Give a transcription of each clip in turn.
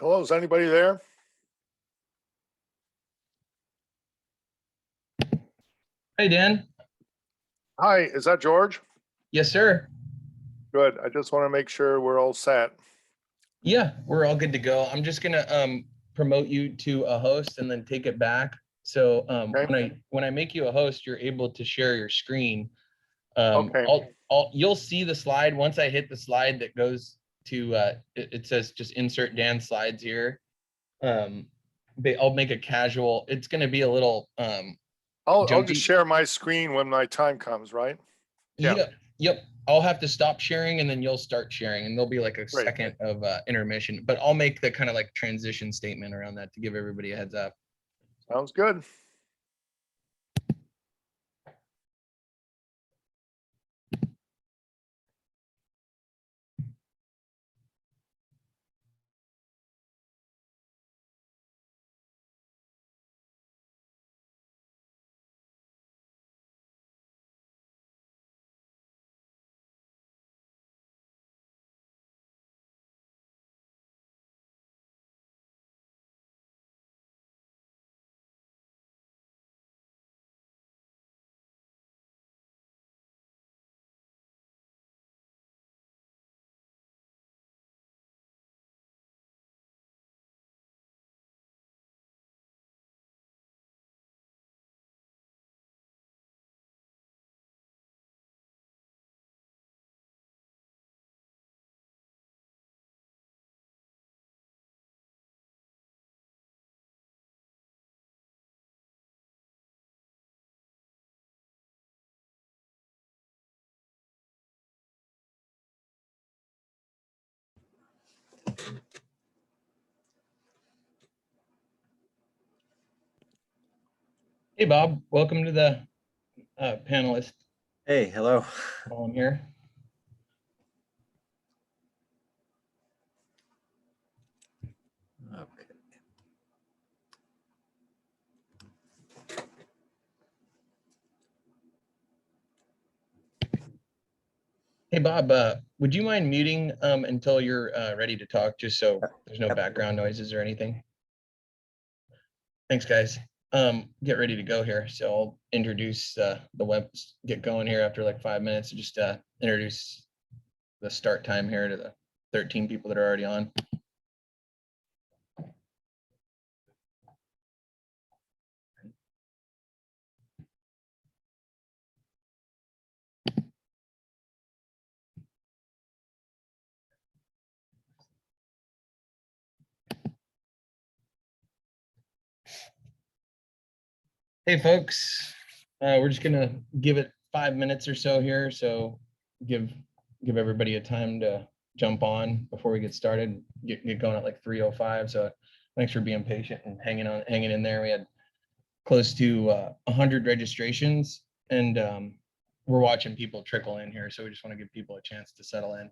Hello, is anybody there? Hey, Dan. Hi, is that George? Yes, sir. Good. I just want to make sure we're all set. Yeah, we're all good to go. I'm just gonna promote you to a host and then take it back. So Okay. when I make you a host, you're able to share your screen. Okay. You'll see the slide once I hit the slide that goes to it says just insert Dan slides here. I'll make a casual. It's gonna be a little I'll jumpy. just share my screen when my time comes, right? Yeah. Yep. I'll have to stop sharing and then you'll start sharing and there'll be like a Great. second of intermission, but I'll make the kind of like transition statement around that to give everybody a heads up. Sounds good. Hey, Bob, welcome to the panelist Hey, hello. column here. Okay. Hey, Bob, would you mind muting until you're ready to talk, just so there's no Yep. background noises or anything? Thanks, guys. Get ready to go here. So I'll introduce the web, get going here after like 5 minutes, just introduce the start time here to the 13 people that are already on. Hey, folks, we're just gonna give it 5 minutes or so here. So give everybody a time to jump on before we get started, get going at like 3:05. So thanks for being patient and hanging in there. We had close to 100 registrations and we're watching people trickle in here. So we just want to give people a chance to settle in.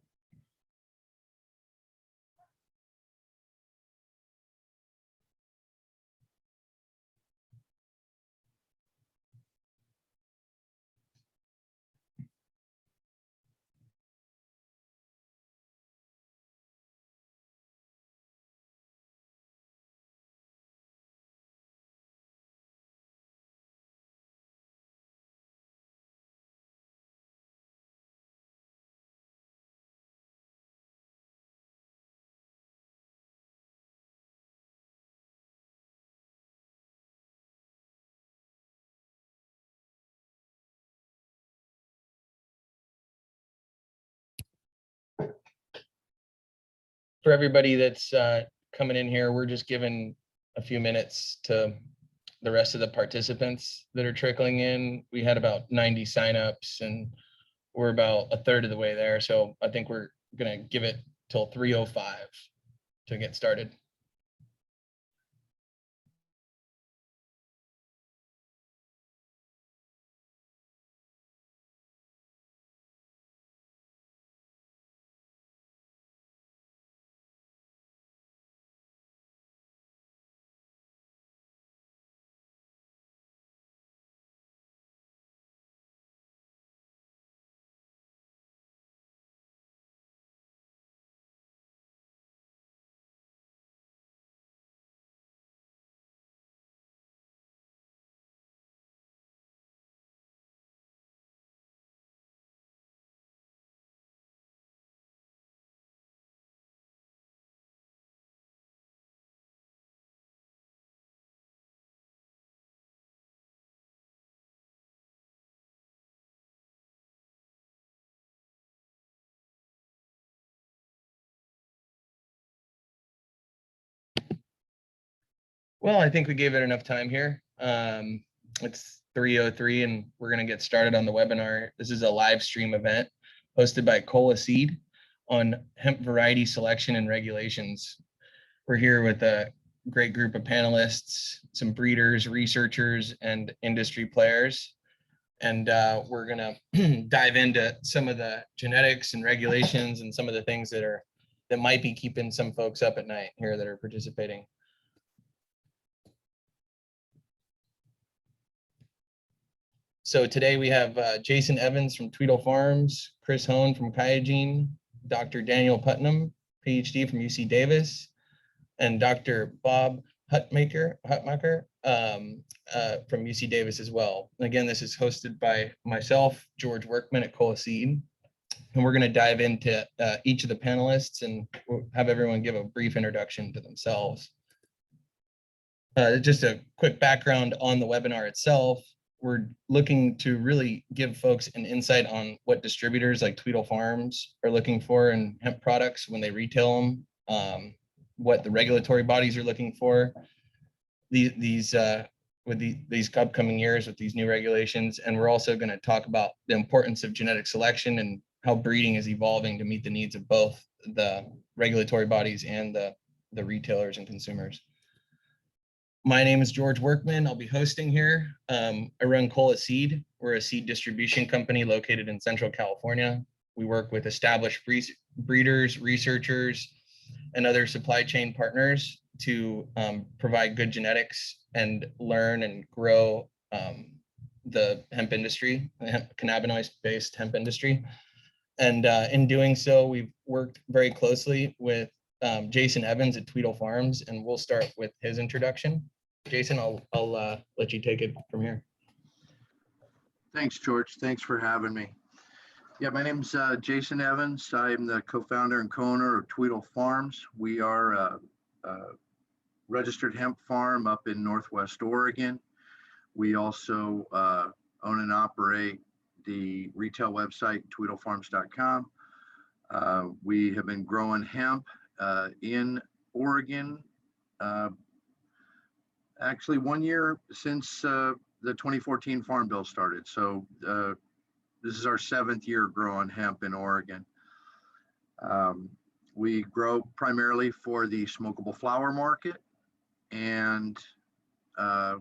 For everybody that's coming in here, we're just giving a few minutes to the rest of the participants that are trickling in. We had about 90 signups and we're about a third of the way there. So I think we're gonna give it till 3:05 to get started. Well, I think we gave it enough time here. It's 3:03 and we're going to get started on the webinar. This is a live stream event hosted by Cola Seed on hemp variety selection and regulations. We're here with a great group of panelists, some breeders, researchers, and industry players. And we're going to dive into some of the genetics and regulations and some of the things that might be keeping some folks up at night here that are participating. So today we have Jason Evans from Tweedle Farms, Chris Hone from Kyogene, Dr. Daniel Putnam, PhD from UC Davis, and Dr. Bob Hutmacher from UC Davis as well. And again, this is hosted by myself, George Workman at Cola Seed. And we're going to dive into each of the panelists and we'll have everyone give a brief introduction to themselves. Just a quick background on the webinar itself. We're looking to really give folks an insight on what distributors like Tweedle Farms are looking for in hemp products when they retail them, what the regulatory bodies are looking for these upcoming years with these new regulations. And we're also going to talk about the importance of genetic selection and how breeding is evolving to meet the needs of both the regulatory bodies and the retailers and consumers. My name is George Workman. I'll be hosting here. I run Cola Seed. We're a seed distribution company located in Central California. We work with established breeders, researchers, and other supply chain partners to provide good genetics and learn and grow the hemp industry, the cannabinoid-based hemp industry. And in doing so, we've worked very closely with Jason Evans at Tweedle Farms, and we'll start with his introduction. Jason, I'll let you take it from here. Thanks, George. Thanks for having me. Yeah, my name's Jason Evans. I'm the co-founder and co-owner of Tweedle Farms. We are a registered hemp farm up in Northwest Oregon. We also own and operate the retail website, tweedlefarms.com. We have been growing hemp in Oregon actually 1 year since the 2014 Farm Bill started. So this is our 7th year growing hemp in Oregon. We grow primarily for the smokable flower market, and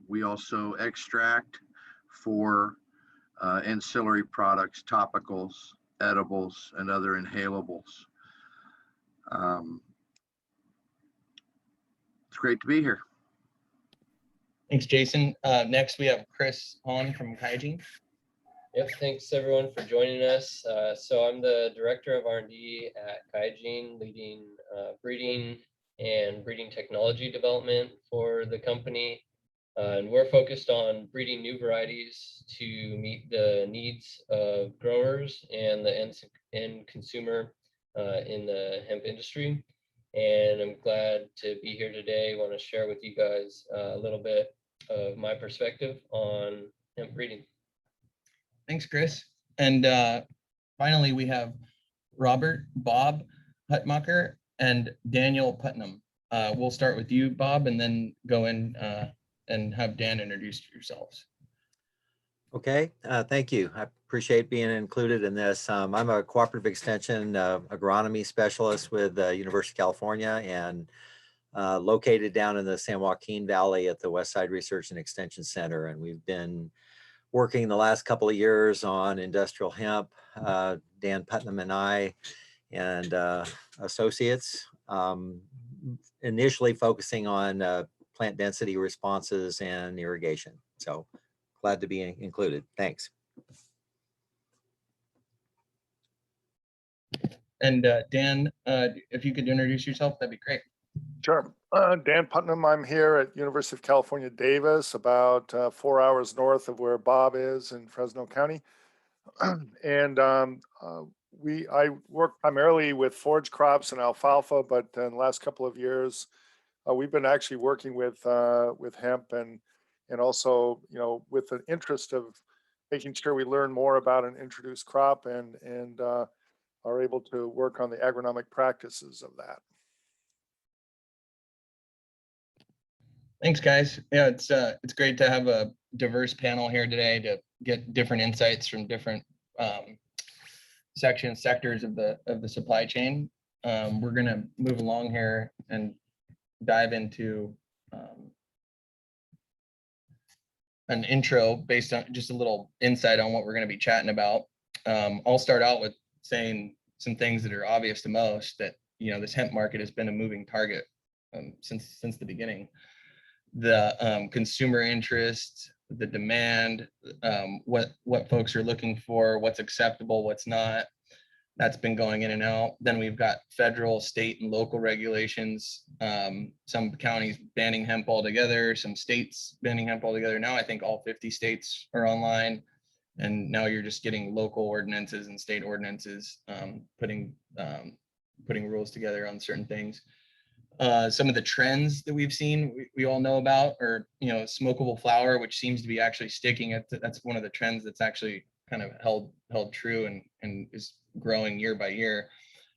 we also extract for ancillary products, topicals, edibles, and other inhalables. It's great to be here. Thanks, Jason. Next, we have Chris Hahn from Kyogene. Yep, thanks everyone for joining us. So I'm the director of R&D at Kyogene, leading breeding and breeding technology development for the company. And we're focused on breeding new varieties to meet the needs of growers and the end consumer in the hemp industry. And I'm glad to be here today. I want to share with you guys a little bit of my perspective on hemp breeding. Thanks, Chris. And finally, we have Bob Hutmacher and Daniel Putnam. We'll start with you, Bob, and then go in and have Dan introduce yourselves. Okay, thank you. I appreciate being included in this. I'm a cooperative extension agronomy specialist with the University of California and located down in the San Joaquin Valley at the Westside Research and Extension Center. And we've been working the last couple of years on industrial hemp, Dan Putnam and I and associates, initially focusing on plant density responses and irrigation. So glad to be included. Thanks. And Dan, if you could introduce yourself, that'd be great. Sure. Dan Putnam, I'm here at University of California, Davis, about 4 hours north of where Bob is in Fresno County. And I work primarily with forage crops and alfalfa, but in the last couple of years, we've been actually working with hemp and also, with the interest of making sure we learn more about an introduced crop and are able to work on the agronomic practices of that. Thanks, guys. Yeah, it's great to have a diverse panel here today to get different insights from different sectors of the supply chain. We're gonna move along here and dive into an intro based on just a little insight on what we're going to be chatting about. I'll start out with saying some things that are obvious to most, that this hemp market has been a moving target since the beginning. The consumer interest, the demand, what folks are looking for, what's acceptable, what's not, that's been going in and out. Then we've got federal, state, and local regulations. Some counties banning hemp altogether, some states banning hemp altogether. Now I think all 50 states are online, and now you're just getting local ordinances and state ordinances putting rules together on certain things. Some of the trends that we've seen, we all know about, are smokable flower, which seems to be actually sticking. That's one of the trends that's actually kind of held true and is growing year by year.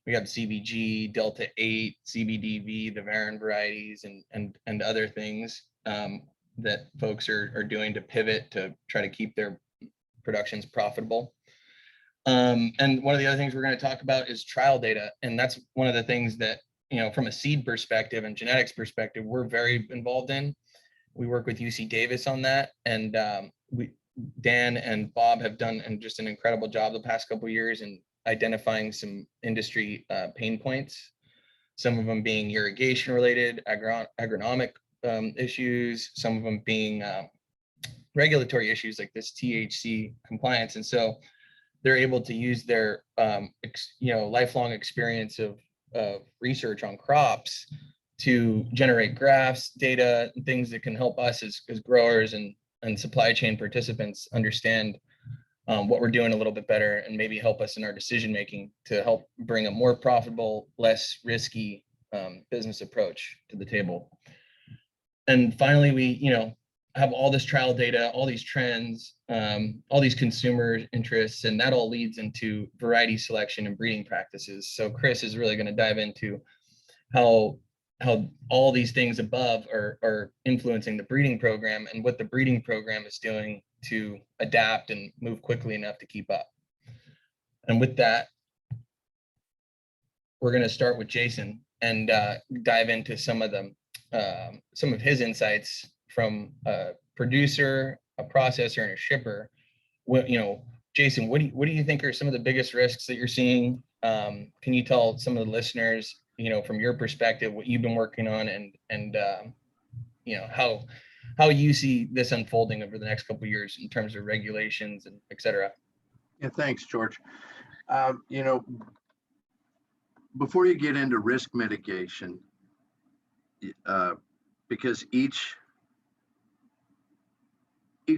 We have CBG, Delta 8, CBDV, the Varin varieties, and other things that folks are doing to pivot to try to keep their productions profitable. And one of the other things we're going to talk about is trial data. And that's one of the things that, from a seed perspective and genetics perspective, we're very involved in. We work with UC Davis on that. And Dan and Bob have done just an incredible job the past couple of years in identifying some industry pain points, some of them being irrigation related, agronomic issues, some of them being regulatory issues like this THC compliance. And so they're able to use their lifelong experience of research on crops to generate graphs, data, and things that can help us as growers and supply chain participants understand what we're doing a little bit better, and maybe help us in our decision making to help bring a more profitable, less risky business approach to the table. And finally, we have all this trial data, all these trends, all these consumer interests, and that all leads into variety selection and breeding practices. So Chris is really going to dive into how all these things above are influencing the breeding program, and what the breeding program is doing to adapt and move quickly enough to keep up. And with that, we're going to start with Jason and dive into some of his insights from a producer, a processor, and a shipper. Jason, what do you think are some of the biggest risks that you're seeing? Can you tell some of the listeners, from your perspective, what you've been working on, and how you see this unfolding over the next couple of years in terms of regulations and et cetera? Yeah, thanks, George. Before you get into risk mitigation, because each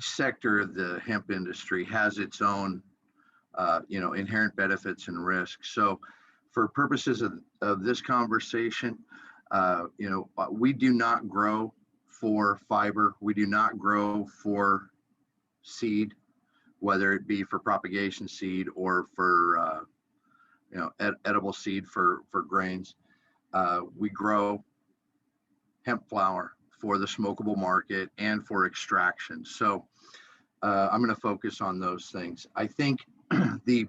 sector of the hemp industry has its own, inherent benefits and risks. So for purposes of this conversation, we do not grow for fiber. We do not grow for seed, whether it be for propagation seed or for, edible seed for grains. We grow hemp flower for the smokable market and for extraction. So I'm going to focus on those things. I think the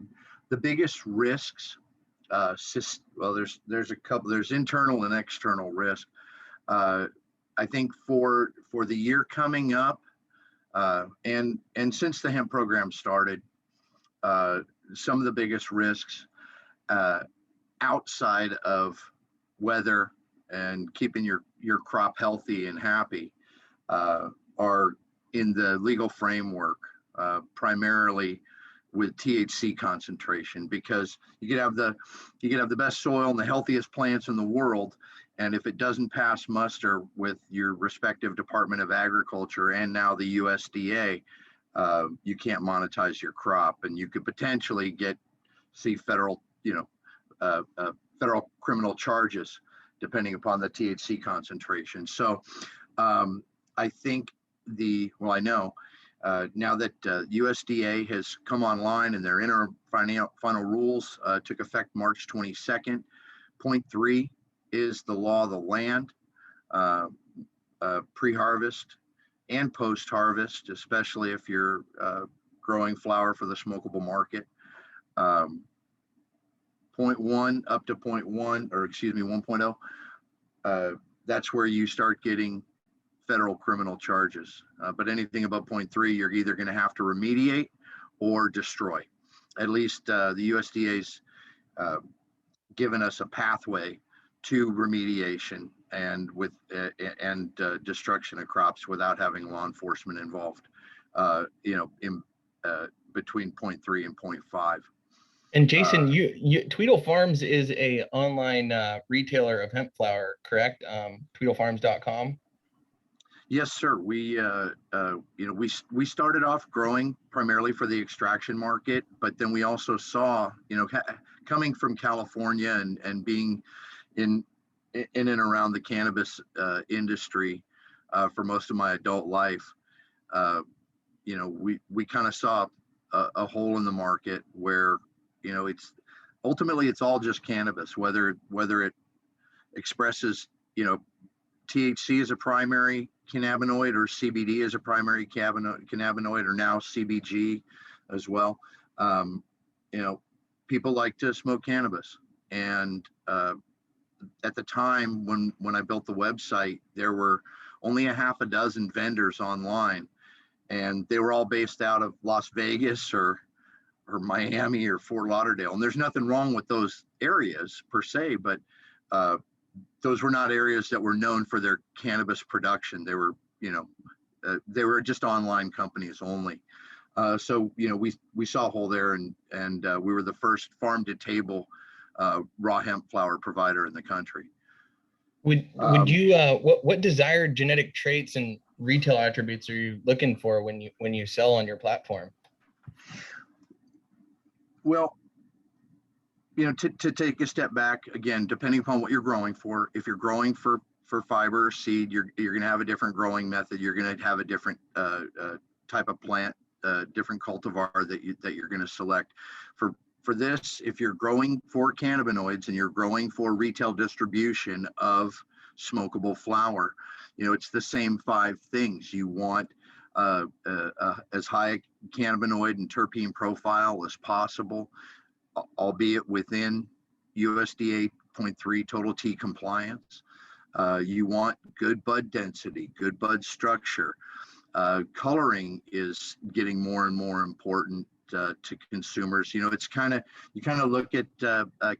biggest risks, there's a couple. There's internal and external risk. I think for the year coming up, and since the hemp program started, some of the biggest risks outside of weather and keeping your crop healthy and happy are in the legal framework, primarily with THC concentration, because you could have the best soil and the healthiest plants in the world, and if it doesn't pass muster with your respective Department of Agriculture and now the USDA, you can't monetize your crop, and you could potentially see federal criminal charges depending upon the THC concentration. So I think I know now that USDA has come online and their interim final rules took effect March 22nd. Point 3 is the law of the land. pre-harvest and post-harvest, especially if you're growing flower for the smokable market. 0.1 up to 0.1, or excuse me, 1.0, that's where you start getting federal criminal charges. But anything above 0.3, you're either going to have to remediate or destroy. At least the USDA's given us a pathway to remediation and with destruction of crops without having law enforcement involved. In between 0.3 and 0.5. And Jason, Tweedle Farms is a online retailer of hemp flower, correct? Tweedlefarms.com. Yes, sir. We started off growing primarily for the extraction market, but then we also saw, coming from California and being in and around the cannabis industry for most of my adult life, we kind of saw a hole in the market where, it's ultimately it's all just cannabis, whether it expresses, THC as a primary cannabinoid or CBD as a primary cannabinoid, or now CBG as well. People like to smoke cannabis. And at the time when I built the website, there were only a half a dozen vendors online, and they were all based out of Las Vegas or Miami or Fort Lauderdale. And there's nothing wrong with those areas per se, but those were not areas that were known for their cannabis production. They were, they were just online companies only. So we saw a hole there, and we were the first farm to table raw hemp flower provider in the country. Would you what desired genetic traits and retail attributes are you looking for when you sell on your platform? Well, to take a step back again, depending upon what you're growing for, if you're growing for fiber or seed, you're going to have a different growing method. You're going to have a different type of plant, different cultivar that you're going to select. For this, if you're growing for cannabinoids and you're growing for retail distribution of smokable flower, it's the same 5 things. You want as high a cannabinoid and terpene profile as possible, albeit within USDA 0.3 total T compliance. You want good bud density, good bud structure. Coloring is getting more and more important to consumers. It's you kind of look at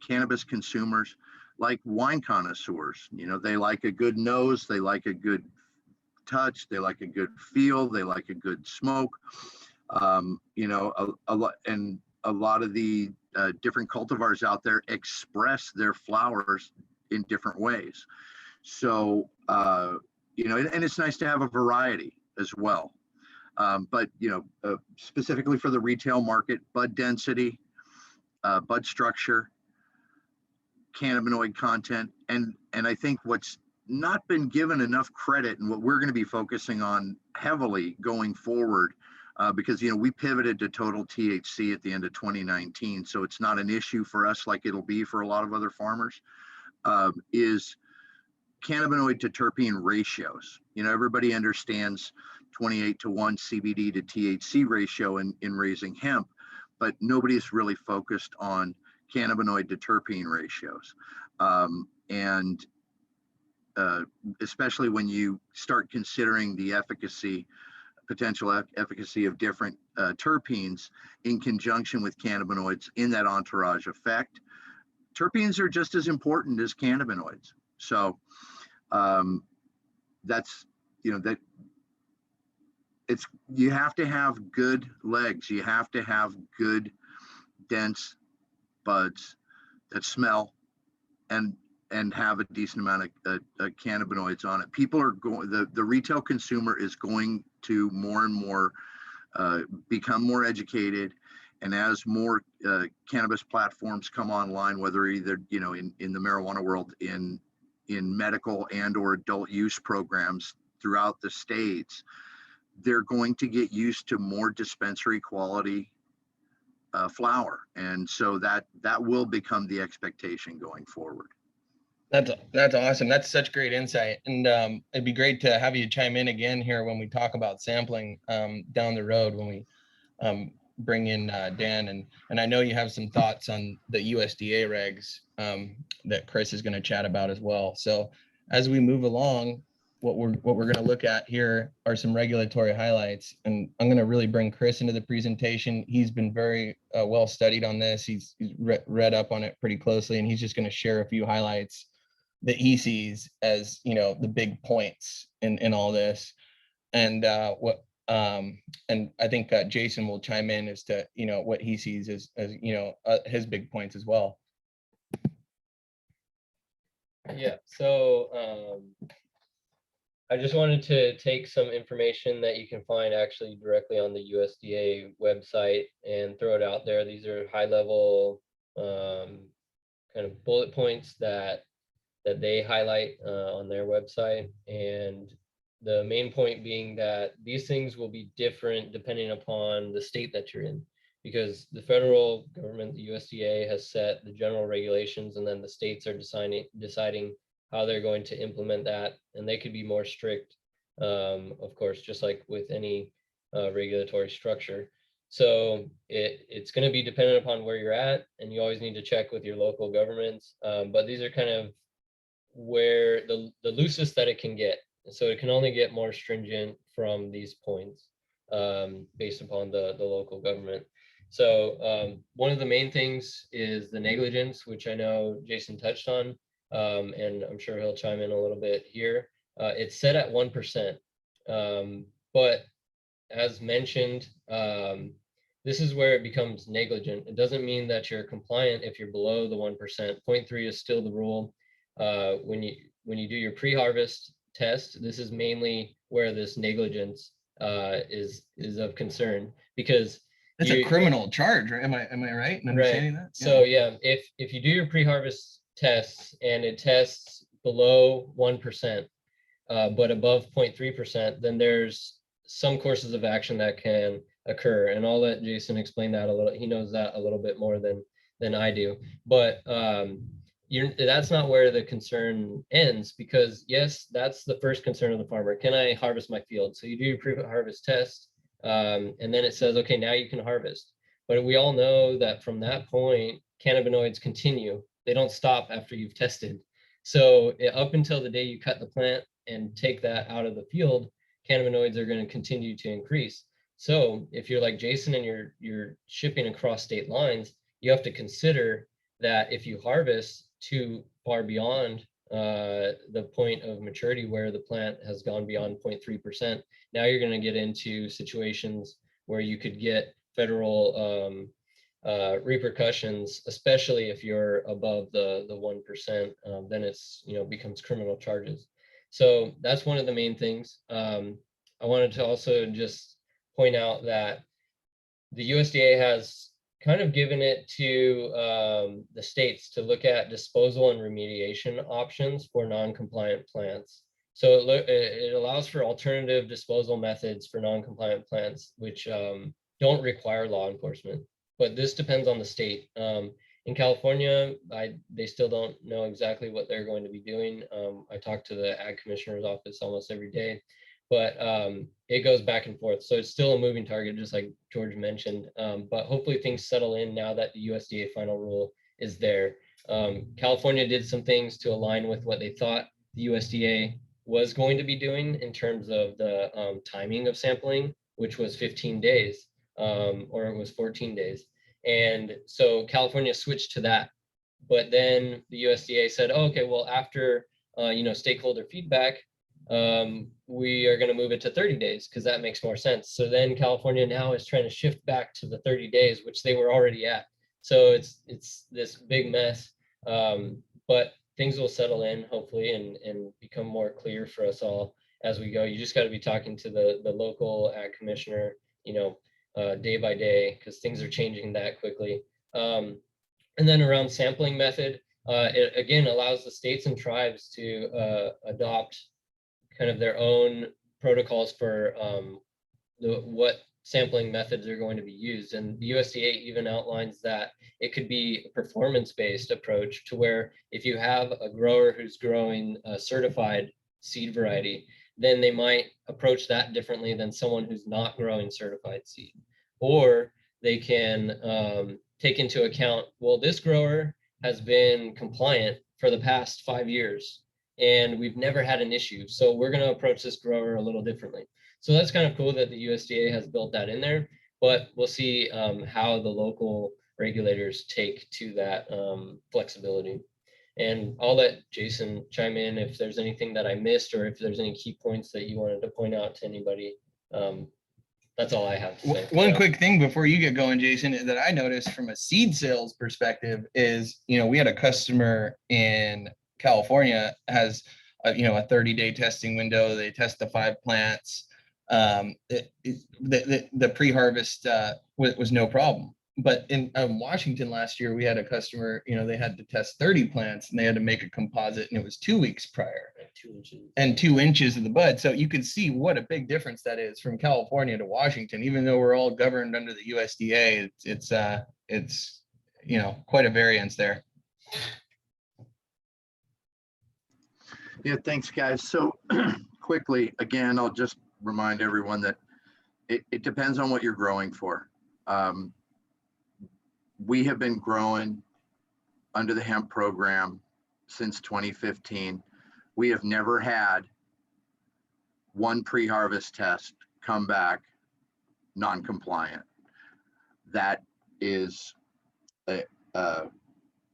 cannabis consumers like wine connoisseurs. They like a good nose, they like a good touch, they like a good feel, they like a good smoke. A lot of the different cultivars out there express their flowers in different ways. So, and it's nice to have a variety as well. But, specifically for the retail market, bud density, bud structure, cannabinoid content, and I think what's not been given enough credit, and what we're going to be focusing on heavily going forward, because we pivoted to total THC at the end of 2019, so it's not an issue for us like it'll be for a lot of other farmers, is cannabinoid to terpene ratios. Everybody understands 28:1 CBD to THC ratio in raising hemp, but nobody's really focused on cannabinoid to terpene ratios. And especially when you start considering the potential efficacy of different terpenes in conjunction with cannabinoids in that entourage effect. Terpenes are just as important as cannabinoids. So that's, that you have to have good legs. You have to have good, dense buds that smell and have a decent amount of cannabinoids on it. People are going, the retail consumer is going to more and more become more educated. And as more cannabis platforms come online, whether either, in the marijuana world, in medical and or adult use programs throughout the states, they're going to get used to more dispensary quality flower. And so that will become the expectation going forward. That's awesome. That's such great insight. And it'd be great to have you chime in again here when we talk about sampling down the road when we bring in Dan. And I know you have some thoughts on the USDA regs that Chris is going to chat about as well. So as we move along, what we're going to look at here are some regulatory highlights. And I'm going to really bring Chris into the presentation. He's been very well studied on this. He's read up on it pretty closely, and he's just going to share a few highlights that he sees as, you know, the big points in all this. And and I think Jason will chime in as to, you know, what he sees as you know, his big points as well. Yeah, so I just wanted to take some information that you can find actually directly on the USDA website and throw it out there. These are high level kind of bullet points that they highlight on their website. And the main point being that these things will be different depending upon the state that you're in, because the federal government, the USDA, has set the general regulations, and then the states are deciding how they're going to implement that. And they could be more strict, of course, just like with any regulatory structure. So it's going to be dependent upon where you're at, and you always need to check with your local governments. But these are kind of where the loosest that it can get. So it can only get more stringent from these points based upon the local government. So one of the main things is the negligence, which I know Jason touched on, and I'm sure he'll chime in a little bit here. It's set at 1%, but as mentioned, this is where it becomes negligent. It doesn't mean that you're compliant if you're below the 1%. 0.3 is still the rule. When you do your pre-harvest test, this is mainly where this negligence is of concern, because It's a criminal charge, right? Am I right in understanding that? Yeah. So yeah, if you do your pre-harvest tests and it tests below 1%, but above 0.3%, then there's some courses of action that can occur. And I'll let Jason explain that a little. He knows that a little bit more than I do. But that's not where the concern ends, because yes, that's the first concern of the farmer. Can I harvest my field? So you do your pre-harvest test, and then it says, okay, now you can harvest. But we all know that from that point, cannabinoids continue. They don't stop after you've tested. So up until the day you cut the plant and take that out of the field, cannabinoids are going to continue to increase. So if you're like Jason and you're shipping across state lines, you have to consider that if you harvest too far beyond the point of maturity where the plant has gone beyond 0.3%, now you're going to get into situations where you could get federal repercussions, especially if you're above the 1%. Then it's, you know, becomes criminal charges. So that's one of the main things. I wanted to also just point out that the USDA has kind of given it to the states to look at disposal and remediation options for non-compliant plants. So it allows for alternative disposal methods for non-compliant plants, which don't require law enforcement. But this depends on the state. In California, they still don't know exactly what they're going to be doing. I talk to the ag commissioner's office almost every day, but it goes back and forth. So it's still a moving target, just like George mentioned. But hopefully things settle in now that the USDA final rule is there. California did some things to align with what they thought the USDA was going to be doing in terms of the timing of sampling, which was 15 days, or it was 14 days. And so California switched to that. But then the USDA said, oh, okay, well, after stakeholder feedback, we are going to move it to 30 days because that makes more sense. So then California now is trying to shift back to the 30 days, which they were already at. So it's this big mess, but things will settle in hopefully and become more clear for us all as we go. You just got to be talking to the local ag commissioner, day by day, because things are changing that quickly. And then around sampling method, it again allows the states and tribes to adopt kind of their own protocols for what sampling methods are going to be used. And the USDA even outlines that it could be a performance-based approach to where if you have a grower who's growing a certified seed variety, then they might approach that differently than someone who's not growing certified seed. Or they can take into account, well, this grower has been compliant for the past 5 years and we've never had an issue. So we're going to approach this grower a little differently. So that's kind of cool that the USDA has built that in there, but we'll see how the local regulators take to that flexibility. And I'll let Jason chime in if there's anything that I missed or if there's any key points that you wanted to point out to anybody. That's all I have to say. One quick thing before you get going, Jason, that I noticed from a seed sales perspective is, we had a customer in California has, a 30-day testing window. They test the 5 plants. The pre-harvest was no problem. But in Washington last year, we had a customer, they had to test 30 plants and they had to make a composite, and it was 2 weeks prior. 2 inches. And 2 inches of the bud. So you can see what a big difference that is from California to Washington. Even though we're all governed under the USDA, it's quite a variance there. Yeah, thanks, guys. So quickly, again, I'll just remind everyone that it depends on what you're growing for. We have been growing under the hemp program since 2015. We have never had one pre-harvest test come back non-compliant. That is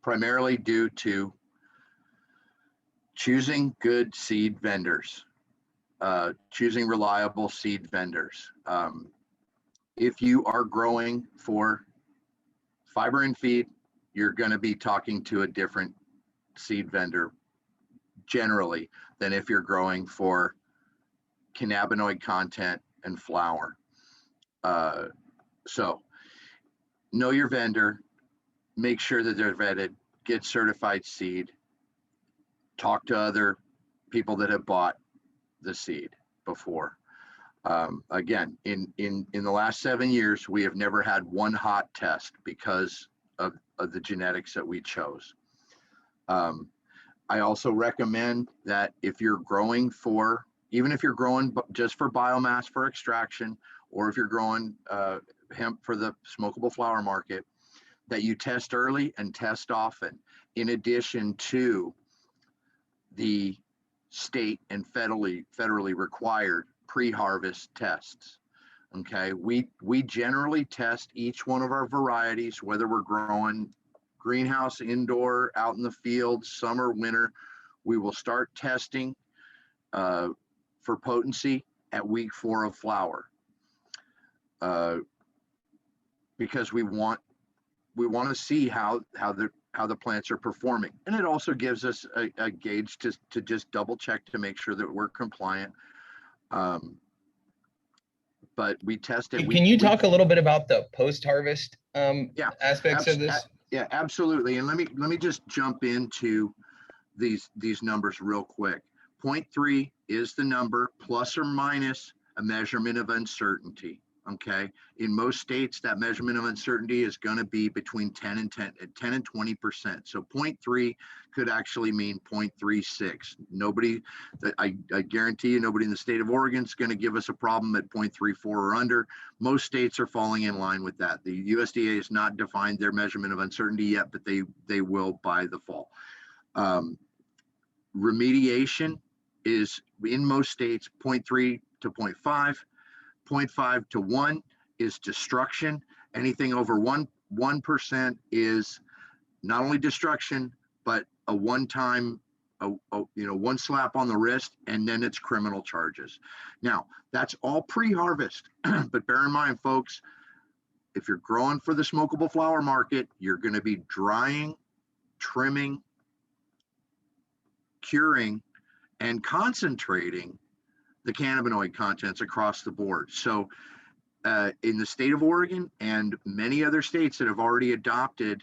primarily due to choosing good seed vendors, choosing reliable seed vendors. If you are growing for fiber and feed, you're going to be talking to a different seed vendor generally than if you're growing for cannabinoid content and flower. So know your vendor, make sure that they're vetted, get certified seed, talk to other people that have bought the seed before. Again, in the last 7 years, we have never had one hot test because of the genetics that we chose. I also recommend that if you're growing for, even if you're growing just for biomass for extraction, or if you're growing hemp for the smokable flower market, that you test early and test often, in addition to the state and federally required pre-harvest tests. Okay, we generally test each one of our varieties, whether we're growing greenhouse, indoor, out in the field, summer, winter. We will start testing for potency at week 4 of flower, because we want to see how the plants are performing, and it also gives us a gauge to just double check to make sure that we're compliant. But we tested. Can you talk a little bit about the post-harvest aspects of this? Yeah, absolutely. And let me just jump into these numbers real quick. 0.3 is the number plus or minus a measurement of uncertainty. Okay. In most states, that measurement of uncertainty is going to be between 10 and 20%. So 0.3 could actually mean 0.36. Nobody, I guarantee you, nobody in the state of Oregon is going to give us a problem at 0.34 or under. Most states are falling in line with that. The USDA has not defined their measurement of uncertainty yet, but they will by the fall. Remediation is in most states 0.3 to 0.5. 0.5 to 1 is destruction. Anything over 1% is not only destruction, but a one-time, one slap on the wrist, and then it's criminal charges. Now, that's all pre-harvest, but bear in mind, folks, if you're growing for the smokable flower market, you're going to be drying, trimming, curing, and concentrating the cannabinoid contents across the board. So in the state of Oregon and many other states that have already adopted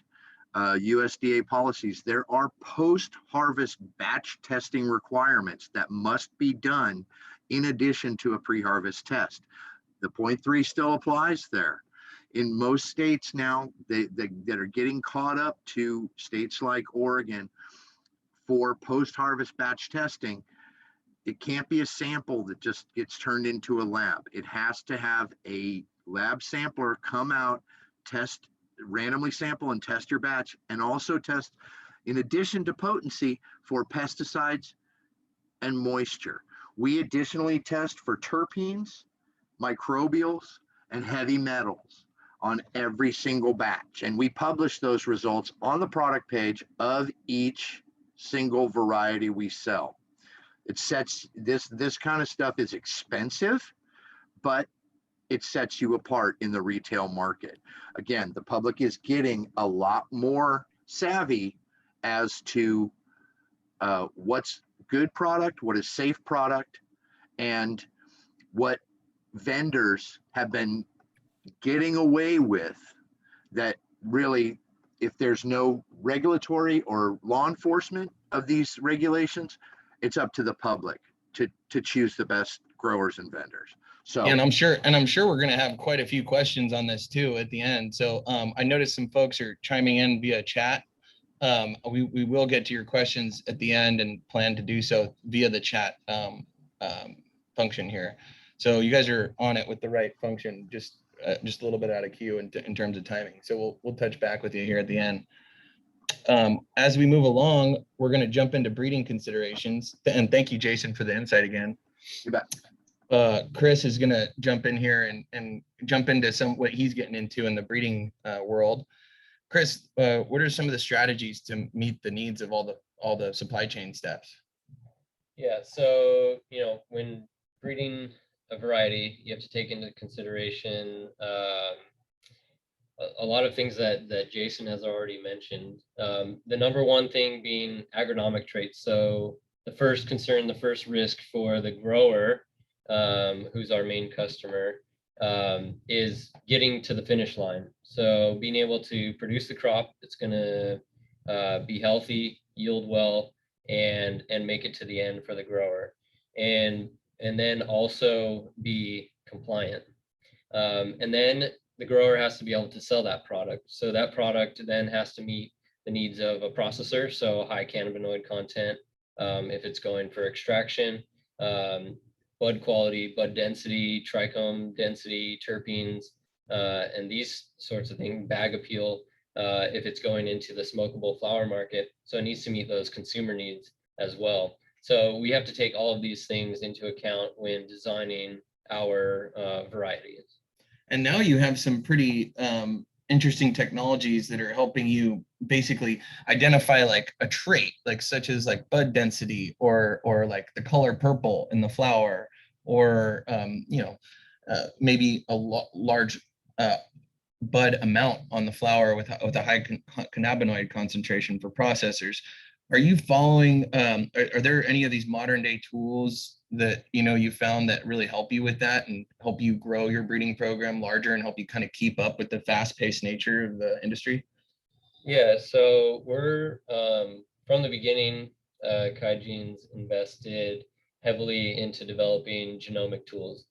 USDA policies, there are post-harvest batch testing requirements that must be done in addition to a pre-harvest test. The 0.3 still applies there. In most states now, that are getting caught up to states like Oregon for post-harvest batch testing, it can't be a sample that just gets turned into a lab. It has to have a lab sampler come out, test, randomly sample and test your batch, and also test, in addition to potency, for pesticides and moisture. We additionally test for terpenes, microbials, and heavy metals on every single batch. And we publish those results on the product page of each single variety we sell. It sets this kind of stuff is expensive, but it sets you apart in the retail market. Again, the public is getting a lot more savvy as to what's good product, what is safe product, and what vendors have been getting away with, that really, if there's no regulatory or law enforcement of these regulations, it's up to the public to choose the best growers and vendors. So, And I'm sure we're going to have quite a few questions on this too at the end. So I noticed some folks are chiming in via chat. We will get to your questions at the end and plan to do so via the chat function here. So you guys are on it with the right function, just a little bit out of queue in terms of timing. So we'll touch back with you here at the end. As we move along, we're going to jump into breeding considerations. And thank you, Jason, for the insight again. you bet. Chris is going to jump in here and jump into what he's getting into in the breeding world. Chris, what are some of the strategies to meet the needs of all the supply chain steps? Yeah, so when breeding a variety, you have to take into consideration a lot of things that Jason has already mentioned. The number one thing being agronomic traits. So the first concern, the first risk for the grower, who's our main customer, is getting to the finish line. So being able to produce the crop that's going to be healthy, yield well, and make it to the end for the grower, and then also be compliant. And then the grower has to be able to sell that product. So that product then has to meet the needs of a processor, so high cannabinoid content if it's going for extraction, bud quality, bud density, trichome density, terpenes, and these sorts of things, bag appeal, if it's going into the smokable flower market. So it needs to meet those consumer needs as well. So we have to take all of these things into account when designing our varieties. And now you have some pretty interesting technologies that are helping you basically identify like a trait, like such as like bud density or like the color purple in the flower, or maybe a large bud amount on the flower with a high cannabinoid concentration for processors. Are you following? Are there any of these modern day tools that you found that really help you with that and help you grow your breeding program larger and help you kind of keep up with the fast-paced nature of the industry? Yeah, so we're from the beginning, Kaigene's invested heavily into developing genomic tools.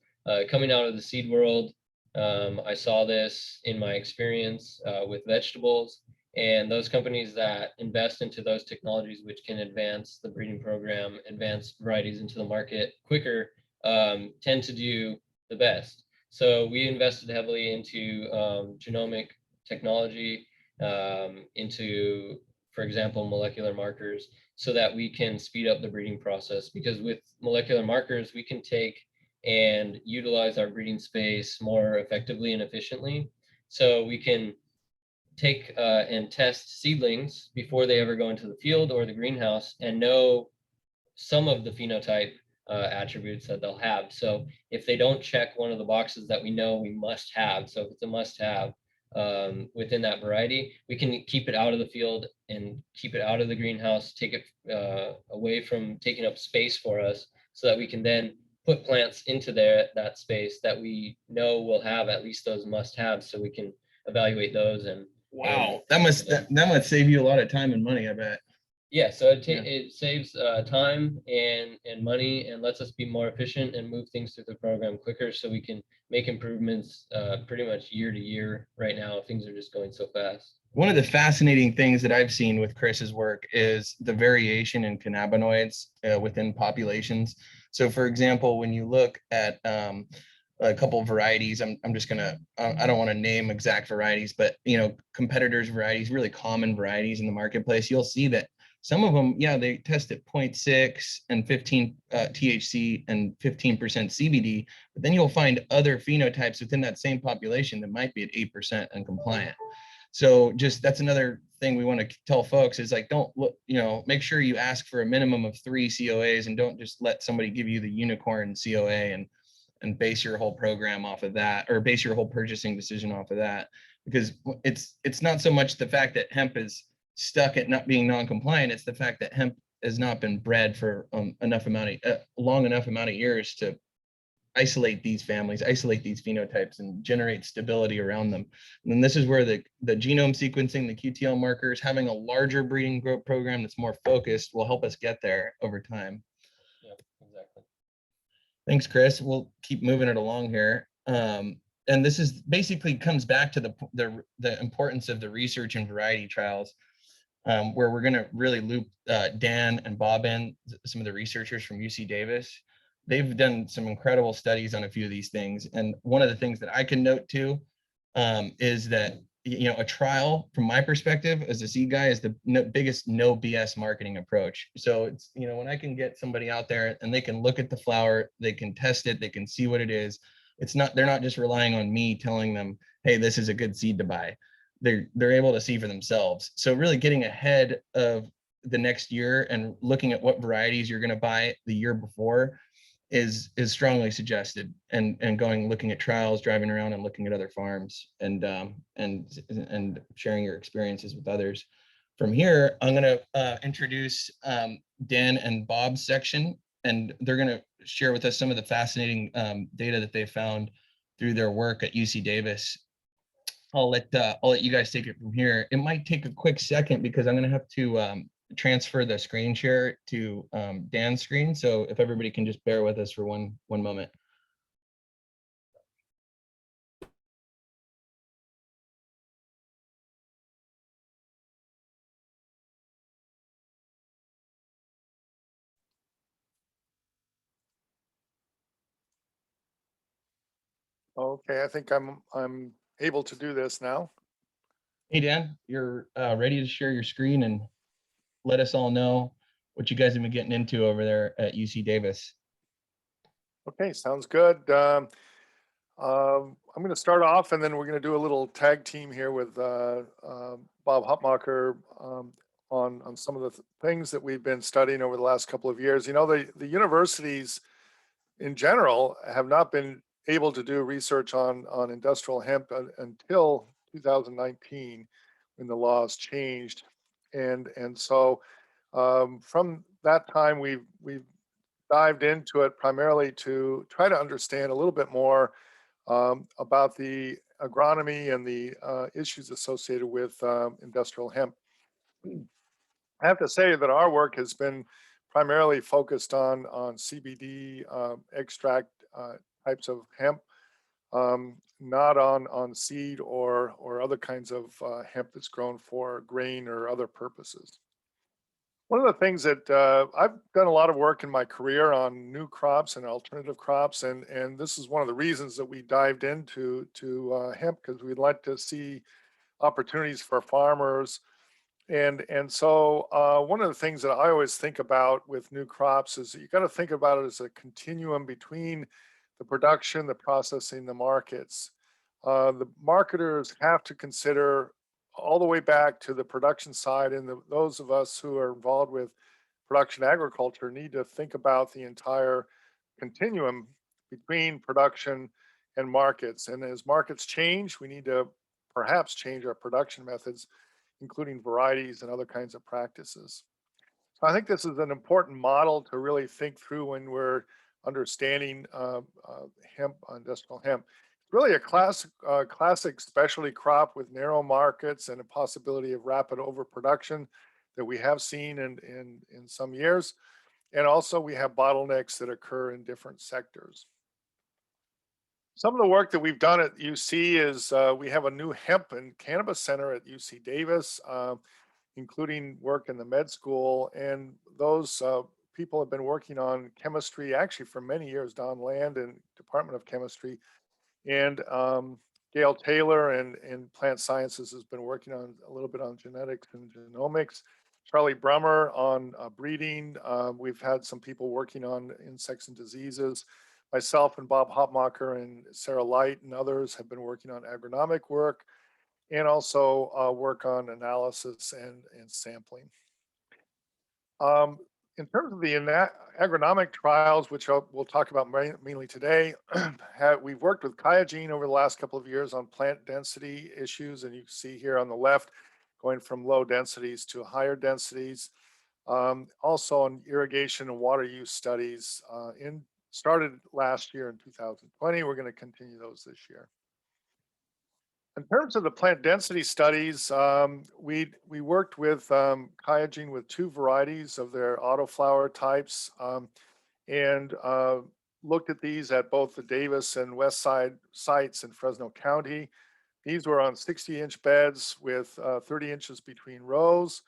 Coming out of the seed world, I saw this in my experience with vegetables, and those companies that invest into those technologies, which can advance the breeding program, advance varieties into the market quicker, tend to do the best. So we invested heavily into genomic technology, into, for example, molecular markers, so that we can speed up the breeding process. Because with molecular markers, we can take and utilize our breeding space more effectively and efficiently. So we can take and test seedlings before they ever go into the field or the greenhouse and know some of the phenotype attributes that they'll have. So if they don't check one of the boxes that we know we must have, so if it's a must have within that variety, we can keep it out of the field and keep it out of the greenhouse, take it away from taking up space for us, so that we can then put plants into that space that we know will have at least those must have, so we can evaluate those. And wow, that must save you a lot of time and money, I bet. Yeah, so Yeah. it saves time and money and lets us be more efficient and move things through the program quicker so we can make improvements pretty much year to year. Right now, things are just going so fast. One of the fascinating things that I've seen with Chris's work is the variation in cannabinoids within populations. So for example, when you look at a couple of varieties, I'm just gonna, I don't want to name exact varieties, but you know, competitors' varieties, really common varieties in the marketplace, you'll see that some of them, yeah, they test at 0.6 and 15 THC and 15% CBD, but then you'll find other phenotypes within that same population that might be at 8% and compliant. So just that's another thing we want to tell folks is like, don't look, you know, make sure you ask for a minimum of 3 COAs and don't just let somebody give you the unicorn COA and base your whole program off of that, or base your whole purchasing decision off of that, because it's not so much the fact that hemp is stuck at not being non-compliant, it's the fact that hemp has not been bred for long enough amount of years to isolate these families, isolate these phenotypes, and generate stability around them. And then this is where the genome sequencing, the QTL markers, having a larger breeding program that's more focused will help us get there over time. Yeah, exactly. Thanks, Chris. We'll keep moving it along here. And this is basically comes back to the importance of the research and variety trials, where we're going to really loop Dan and Bob in, some of the researchers from UC Davis. They've done some incredible studies on a few of these things. And one of the things that I can note too is that, you know, a trial from my perspective as a seed guy is the biggest no BS marketing approach. So it's, you know, when I can get somebody out there and they can look at the flower, they can test it, they can see what it is. It's not, they're not just relying on me telling them, hey, this is a good seed to buy. They're able to see for themselves. So really getting ahead of the next year and looking at what varieties you're going to buy the year before is strongly suggested, and looking at trials, driving around and looking at other farms, and sharing your experiences with others. From here, I'm going to introduce Dan and Bob's section, and they're going to share with us some of the fascinating data that they found through their work at UC Davis. I'll let you guys take it from here. It might take a quick second because I'm going to have to transfer the screen share to Dan's screen. So if everybody can just bear with us for one moment. Okay, I think I'm able to do this now. Hey, Dan, you're ready to share your screen and let us all know what you guys have been getting into over there at UC Davis. Okay, sounds good. I'm going to start off, and then we're going to do a little tag team here with Bob Hupmacher on some of the things that we've been studying over the last couple of years. You know, the universities in general have not been able to do research on industrial hemp until 2019, when the laws changed, and so from that time we've dived into it primarily to try to understand a little bit more about the agronomy and the issues associated with industrial hemp. I have to say that our work has been primarily focused on CBD extract types of hemp, not on seed or other kinds of hemp that's grown for grain or other purposes. One of the things that I've done a lot of work in my career on new crops and alternative crops, and this is one of the reasons that we dived into hemp, because we'd like to see opportunities for farmers. And so one of the things that I always think about with new crops is that you got to think about it as a continuum between the production, the processing, the markets. The marketers have to consider all the way back to the production side, and those of us who are involved with production agriculture need to think about the entire continuum between production and markets. And as markets change, we need to perhaps change our production methods, including varieties and other kinds of practices. So I think this is an important model to really think through when we're understanding hemp, industrial hemp. It's really a classic specialty crop with narrow markets and a possibility of rapid overproduction. that we have seen in some years. And also we have bottlenecks that occur in different sectors. Some of the work that we've done at UC is we have a new hemp and cannabis center at UC Davis, including work in the med school. And those people have been working on chemistry actually for many years. Don Land and Department of Chemistry, and Gail Taylor and Plant Sciences has been working on a little bit on genetics and genomics. Charlie Brummer on breeding. We've had some people working on insects and diseases. Myself and Bob Hopmacher and Sarah Light and others have been working on agronomic work, and also work on analysis and sampling. In terms of the agronomic trials, which we'll talk about mainly today, we've worked with Kyogene over the last couple of years on plant density issues, and you can see here on the left, going from low densities to higher densities. Also on irrigation and water use studies started last year in 2020. We're going to continue those this year. In terms of the plant density studies, we worked with Kyogene with 2 varieties of their autoflower types, and looked at these at both the Davis and West Side sites in Fresno County. These were on 60-inch beds with 30 inches between rows.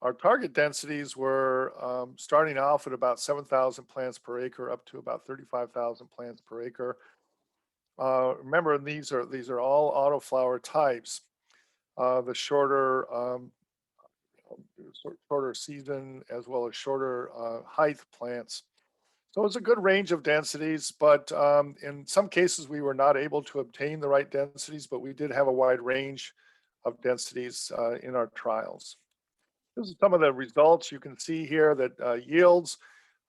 Our target densities were starting off at about 7,000 plants per acre up to about 35,000 plants per acre. Remember, these are all autoflower types. The shorter season as well as shorter height plants. So it's a good range of densities, but in some cases we were not able to obtain the right densities, but we did have a wide range of densities in our trials. This is some of the results. You can see here that yields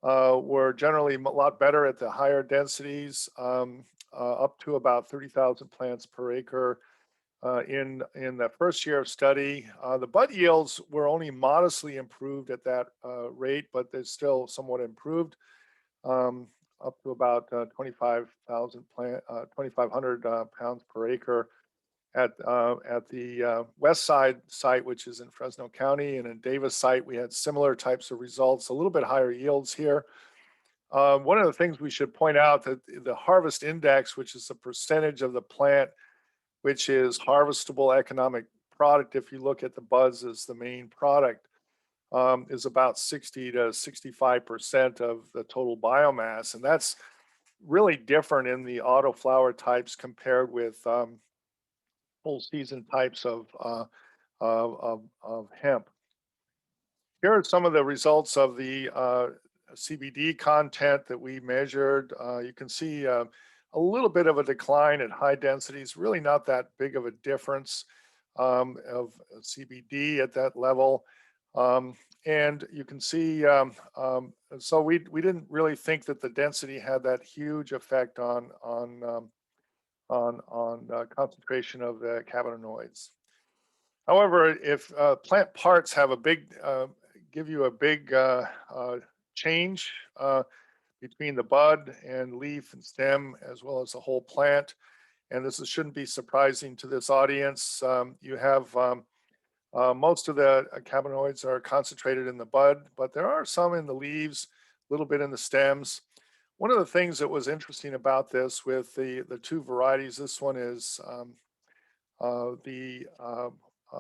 were generally a lot better at the higher densities, up to about 30,000 plants per acre in the first year of study. The bud yields were only modestly improved at that rate, but they're still somewhat improved, up to about 2,500 pounds per acre at the West Side site, which is in Fresno County, and in Davis site, we had similar types of results, a little bit higher yields here. One of the things we should point out that the harvest index, which is the percentage of the plant which is harvestable economic product, if you look at the buds as the main product, is about 60 to 65% of the total biomass. And that's really different in the autoflower types compared with full season types of hemp. Here are some of the results of the CBD content that we measured. You can see a little bit of a decline at high densities, really not that big of a difference of CBD at that level. And you can see, so we didn't really think that the density had that huge effect on concentration of the cannabinoids. However, if plant parts have a big, give you a big change between the bud and leaf and stem, as well as the whole plant, and this shouldn't be surprising to this audience. You have most of the cannabinoids are concentrated in the bud, but there are some in the leaves, a little bit in the stems. One of the things that was interesting about this with the 2 varieties, this one is the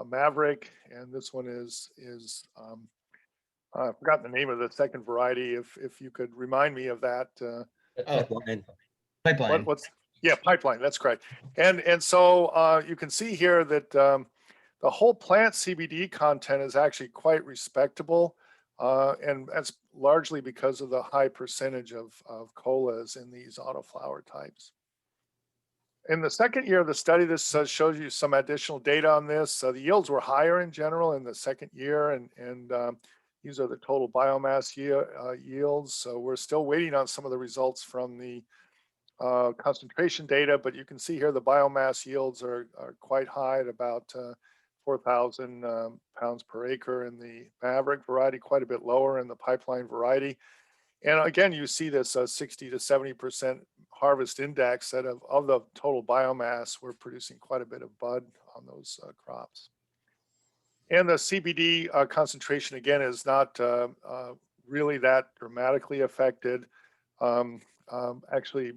Maverick, and this one is I forgot the name of the second variety. If you could remind me of that. Pipeline. Pipeline. Yeah, Pipeline. That's correct. And so you can see here that the whole plant CBD content is actually quite respectable, and that's largely because of the high percentage of colas in these autoflower types. In the second year of the study, this shows you some additional data on this. The yields were higher in general in the second year, and these are the total biomass yields. So we're still waiting on some of the results from the concentration data, but you can see here the biomass yields are quite high at about 4,000 pounds per acre in the Maverick variety, quite a bit lower in the Pipeline variety. And again, you see this 60 to 70% harvest index that of the total biomass, we're producing quite a bit of bud on those crops. And the CBD concentration, again, is not really that dramatically affected. Actually,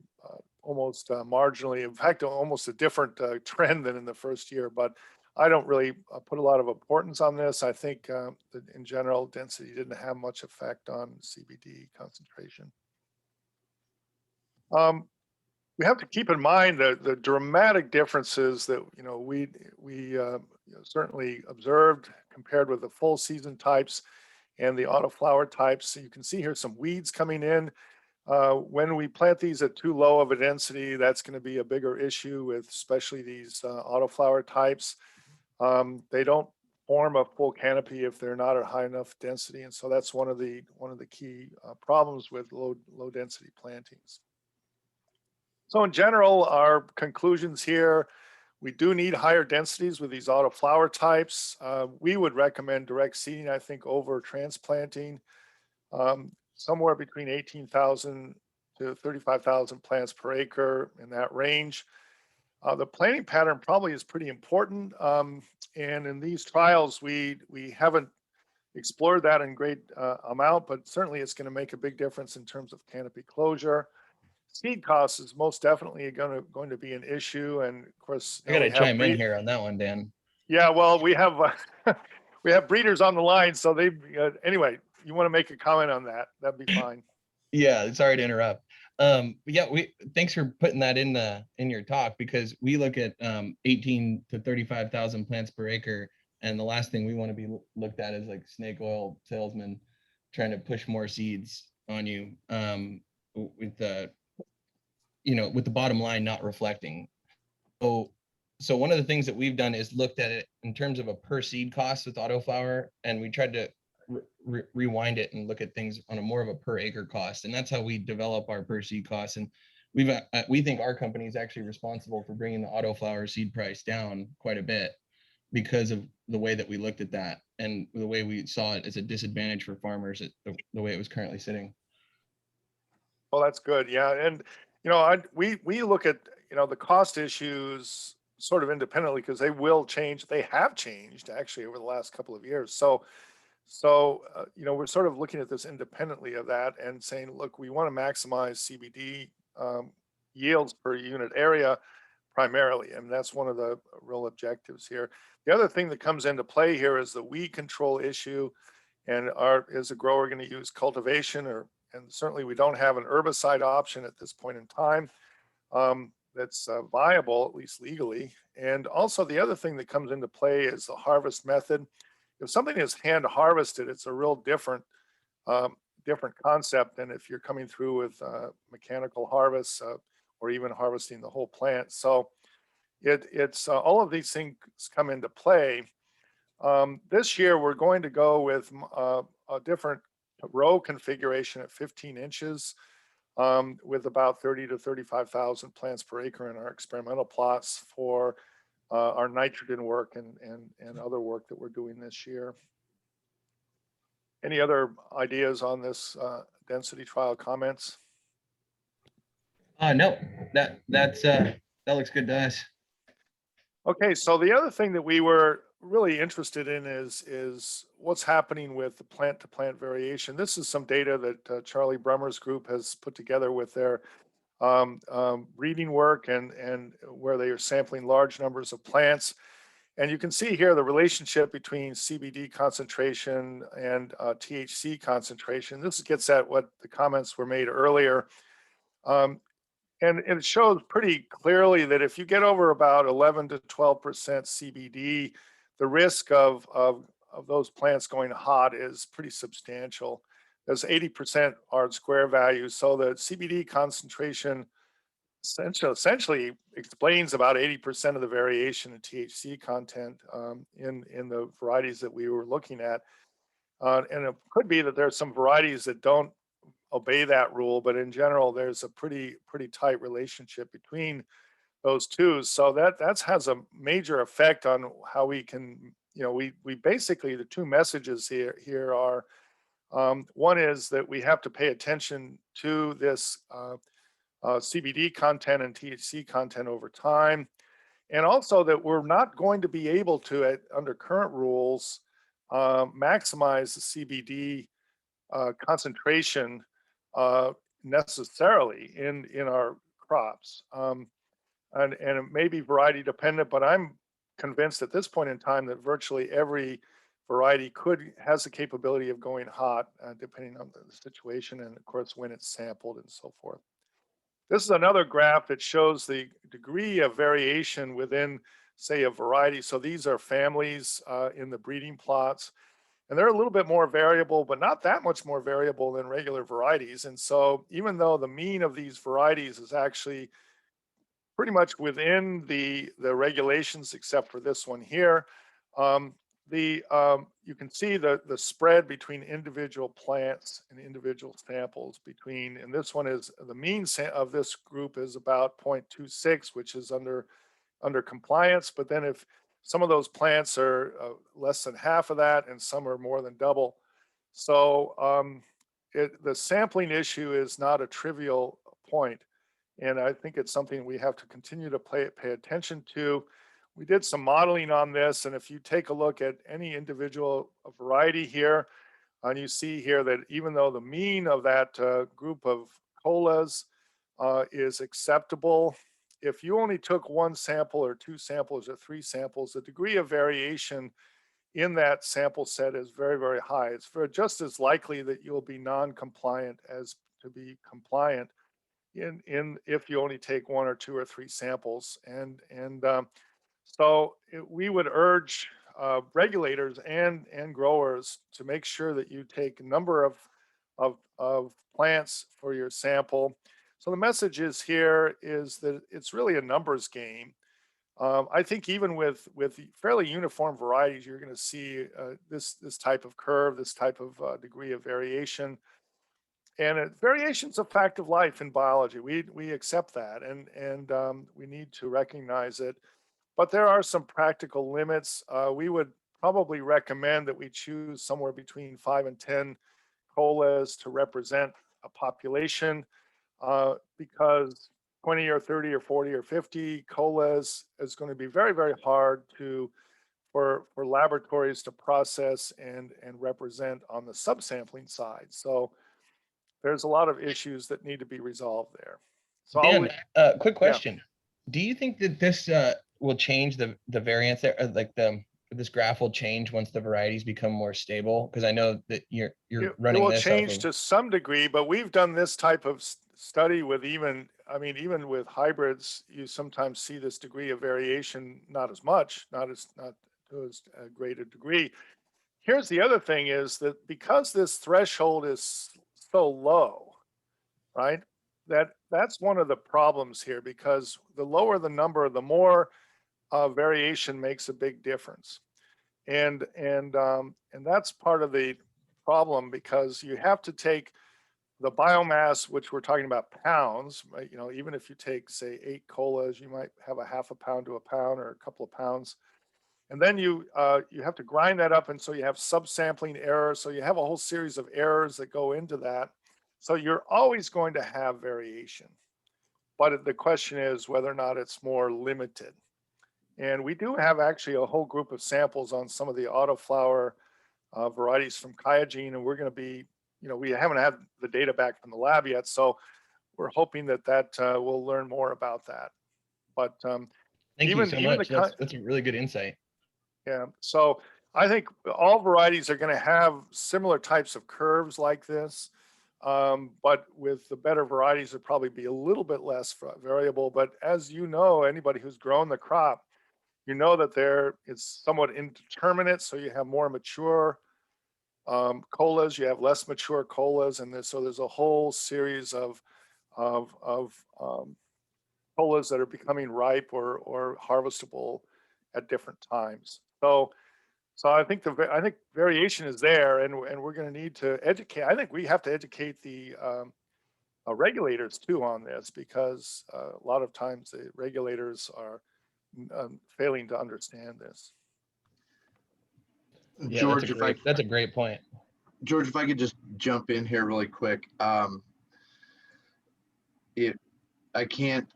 almost marginally, in fact, almost a different trend than in the first year. But I don't really put a lot of importance on this. I think that in general, density didn't have much effect on CBD concentration. We have to keep in mind the dramatic differences that we certainly observed compared with the full season types and the autoflower types. So you can see here some weeds coming in. When we plant these at too low of a density, that's going to be a bigger issue with especially these autoflower types. They don't form a full canopy if they're not at high enough density, and so that's one of the key problems with low density plantings. So in general, our conclusions here, we do need higher densities with these autoflower types. We would recommend direct seeding, I think, over transplanting, somewhere between 18,000 to 35,000 plants per acre, in that range. The planting pattern probably is pretty important. And in these trials, we haven't explored that in great amount, but certainly it's going to make a big difference in terms of canopy closure. Seed costs is most definitely going to be an issue, and of course, I gotta chime in here on that one, Dan. Yeah, well, we have we have breeders on the line, so they anyway. You want to make a comment on that? That'd be fine. Yeah, sorry to interrupt. But yeah, thanks for putting that in your talk, because we look at 18 to 35,000 plants per acre, and the last thing we want to be looked at is like snake oil salesmen trying to push more seeds on you, with the with the bottom line not reflecting. So one of the things that we've done is looked at it in terms of a per seed cost with autoflower, and we tried to rewind it and look at things on a more of a per acre cost, and that's how we develop our per seed costs. And we think our company is actually responsible for bringing the autoflower seed price down quite a bit, because of the way that we looked at that and the way we saw it as a disadvantage for farmers, the way it was currently sitting. Well, that's good. Yeah, and we look at the cost issues sort of independently, because they will change. They have changed actually over the last couple of years. So we're sort of looking at this independently of that and saying, look, we want to maximize CBD yields per unit area primarily, and that's one of the real objectives here. The other thing that comes into play here is the weed control issue, and is a grower going to use cultivation, and certainly we don't have an herbicide option at this point in time that's viable, at least legally. And also the other thing that comes into play is the harvest method. If something is hand harvested, it's a real different concept than if you're coming through with mechanical harvest or even harvesting the whole plant. So it's all of these things come into play. This year we're going to go with a different row configuration at 15 inches with about 30 to 35,000 plants per acre in our experimental plots for our nitrogen work and other work that we're doing this year. Any other ideas on this density trial comments? No, that looks good to us. Okay, so the other thing that we were really interested in is what's happening with the plant to plant variation. This is some data that Charlie Brummer's group has put together with their breeding work and where they are sampling large numbers of plants. And you can see here the relationship between CBD concentration and THC concentration. This gets at what the comments were made earlier. And it shows pretty clearly that if you get over about 11 to 12% CBD, the risk of those plants going hot is pretty substantial. There's 80% R-square values. So the CBD concentration essentially explains about 80% of the variation in THC content in the varieties that we were looking at. And it could be that there's some varieties that don't obey that rule, but in general, there's a pretty tight relationship between those two. So that has a major effect on how we can, we basically, the two messages here are, one is that we have to pay attention to this CBD content and THC content over time. And also that we're not going to be able to, under current rules, maximize the CBD concentration necessarily in our crops. And it may be variety dependent, but I'm convinced at this point in time that virtually every variety has the capability of going hot, depending on the situation and of course when it's sampled and so forth. This is another graph that shows the degree of variation within, say, a variety. So these are families in the breeding plots, and they're a little bit more variable, but not that much more variable than regular varieties. And so even though the mean of these varieties is actually pretty much within the regulations, except for this one here, you can see the spread between individual plants and individual samples between, and this one is the mean of this group is about 0.26, which is under compliance. But then if some of those plants are less than half of that, and some are more than double. So the sampling issue is not a trivial point. And I think it's something we have to continue to pay attention to. We did some modeling on this, and if you take a look at any individual variety here, and you see here that even though the mean of that group of colas is acceptable, if you only took one sample or two samples or three samples, the degree of variation in that sample set is very, very high. It's just as likely that you'll be non-compliant as to be compliant if you only take one or two or three samples. So we would urge regulators and growers to make sure that you take a number of plants for your sample. So the message is here is that it's really a numbers game. I think even with fairly uniform varieties, you're going to see this type of curve, this type of degree of variation. And variation's a fact of life in biology. We accept that, and we need to recognize it. But there are some practical limits. We would probably recommend that we choose somewhere between 5 and 10 colas to represent a population, because 20 or 30 or 40 or 50 colas is going to be very, very hard for laboratories to process and represent on the subsampling side. So there's a lot of issues that need to be resolved there. So Dan, quick question. Do you think that this will change the variance there? Like this graph will change once the varieties become more stable? Because I know that you're running this. It will change to some degree, but we've done this type of study with even with hybrids, you sometimes see this degree of variation, not as much, not to as great a degree. Here's the other thing is that because this threshold is so low, right? That's one of the problems here, because the lower the number, the more variation makes a big difference. And that's part of the problem, because you have to take the biomass, which we're talking about pounds, right? Even if you take, say, 8 colas, you might have a half a pound to a pound or a couple of pounds. And then you have to grind that up, and so you have subsampling error. So you have a whole series of errors that go into that. So you're always going to have variation, but the question is whether or not it's more limited. And we do have actually a whole group of samples on some of the autoflower varieties from Kyogene, and we're going to be, we haven't had the data back from the lab yet, so we're hoping that we'll learn more about that. But thank you so much. That's a really good insight. Yeah, so I think all varieties are going to have similar types of curves like this, but with the better varieties, it'd probably be a little bit less variable. But as you know, anybody who's grown the crop, you know that it's somewhat indeterminate. So you have more mature colas, you have less mature colas, and so there's a whole series of colas that are becoming ripe or harvestable at different times. So I think variation is there, and we're going to need to educate. I think we have to educate the regulators too on this, because a lot of times the regulators are failing to understand this. Yeah, George, that's a great point. George, if I could just jump in here really quick. I can't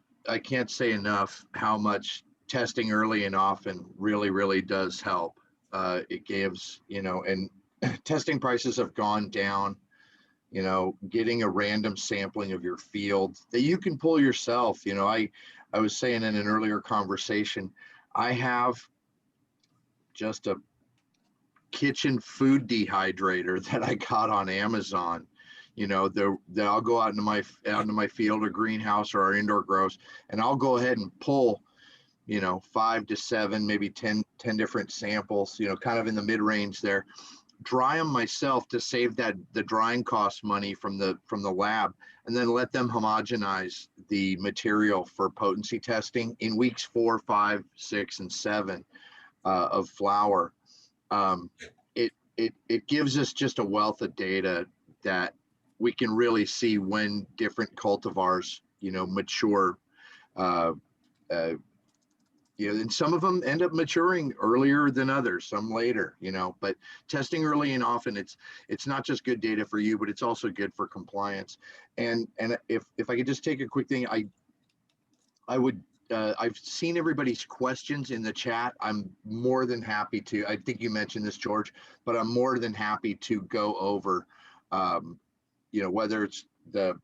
say enough how much testing early and often really does help. It gives, and testing prices have gone down. Getting a random sampling of your field that you can pull yourself. I was saying in an earlier conversation, I have just a kitchen food dehydrator that I got on Amazon. That I'll go out into my field or greenhouse or our indoor grows, and I'll go ahead and pull, 5 to 7, maybe 10 different samples, kind of in the mid range there. Dry them myself to save the drying cost money from the lab, and then let them homogenize the material for potency testing in weeks 4, 5, 6, and 7 of flower. It gives us just a wealth of data that we can really see when different cultivars, mature. And some of them end up maturing earlier than others, some later, but testing early and often, it's not just good data for you, but it's also good for compliance. And if I could just take a quick thing, I would, I've seen everybody's questions in the chat. I'm more than happy to, I think you mentioned this, George, but I'm more than happy to go over, whether it's the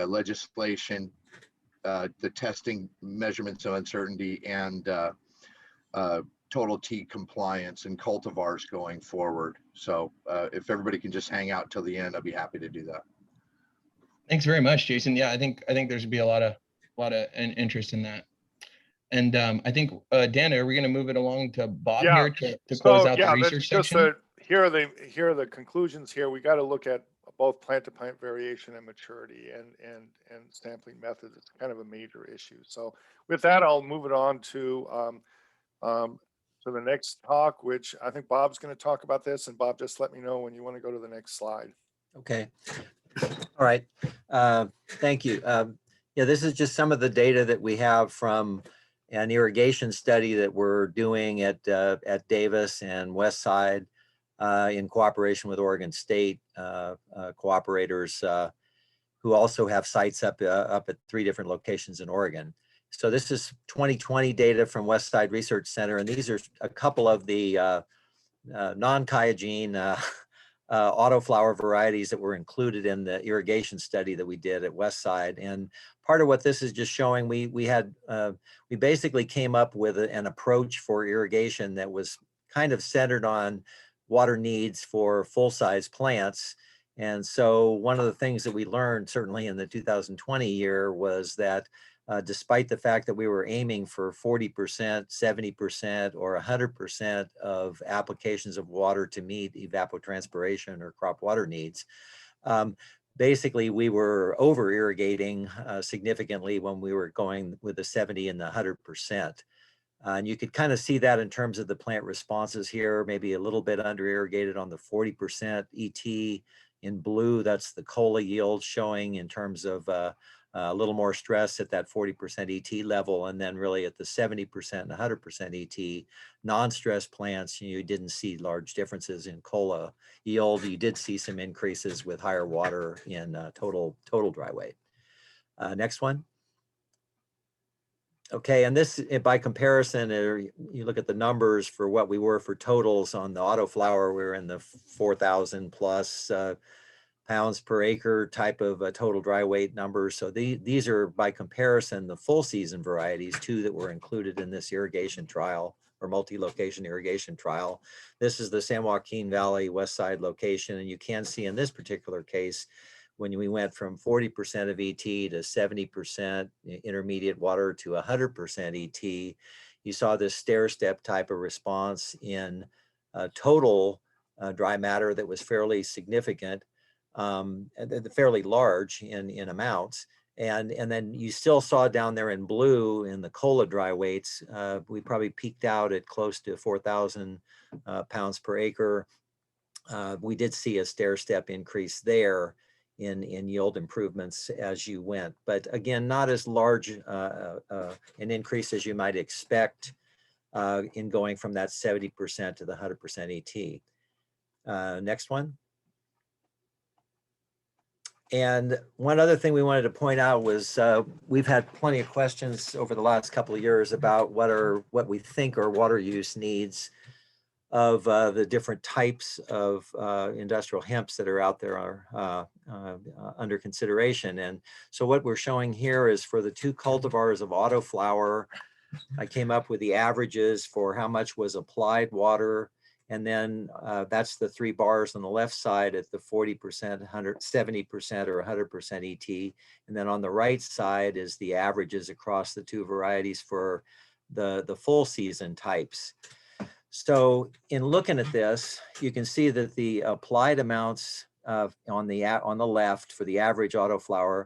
legislation, the testing, measurements of uncertainty, and total T compliance and cultivars going forward. So if everybody can just hang out till the end, I'd be happy to do that. Thanks very much, Jason. Yeah, I think there's be a lot of interest in that. And I think Dana, are we going to move it along to Bob here to close out the research section? Here are the conclusions here. We got to look at both plant-to-plant variation and maturity and sampling methods. It's kind of a major issue. So with that, I'll move it on to the next talk, which I think Bob's going to talk about this. And Bob, just let me know when you want to go to the next slide. Okay. All right. Thank you. Yeah, this is just some of the data that we have from an irrigation study that we're doing at Davis and Westside in cooperation with Oregon State cooperators who also have sites up at 3 different locations in Oregon. So this is 2020 data from Westside Research Center, and these are a couple of the non-Kyogene autoflower varieties that were included in the irrigation study that we did at Westside. And part of what this is just showing, we basically came up with an approach for irrigation that was kind of centered on water needs for full-size plants. And so one of the things that we learned certainly in the 2020 year was that despite the fact that we were aiming for 40%, 70%, or 100% of applications of water to meet evapotranspiration or crop water needs, basically we were over irrigating significantly when we were going with the 70 and the 100%. And you could kind of see that in terms of the plant responses here, maybe a little bit under irrigated on the 40% ET. In blue, that's the cola yield showing in terms of a little more stress at that 40% ET level, and then really at the 70% and 100% ET non-stress plants, you didn't see large differences in cola yield. You did see some increases with higher water in total dry weight. Next one. Okay, and this, by comparison, you look at the numbers for what we were for totals on the autoflower, we were in the 4,000 plus pounds per acre type of total dry weight numbers. So these are, by comparison, the full season varieties, 2 that were included in this irrigation trial or multi-location irrigation trial. This is the San Joaquin Valley West Side location, and you can see in this particular case, when we went from 40% of ET to 70% intermediate water to 100% ET, you saw this stair-step type of response in total dry matter that was fairly significant, and fairly large in amounts. And then you still saw down there in blue in the cola dry weights, we probably peaked out at close to 4,000 pounds per acre. We did see a stair-step increase there in yield improvements as you went, but again, not as large an increase as you might expect in going from that 70% to the 100% ET. Next one. And one other thing we wanted to point out was we've had plenty of questions over the last couple of years about what we think are water use needs of the different types of industrial hemps that are out there are under consideration. And so what we're showing here is for the 2 cultivars of autoflower, I came up with the averages for how much was applied water. And then that's the 3 bars on the left side at the 40%, 170% or 100% ET. And then on the right side is the averages across the 2 varieties for the full season types. So in looking at this, you can see that the applied amounts on the left for the average autoflower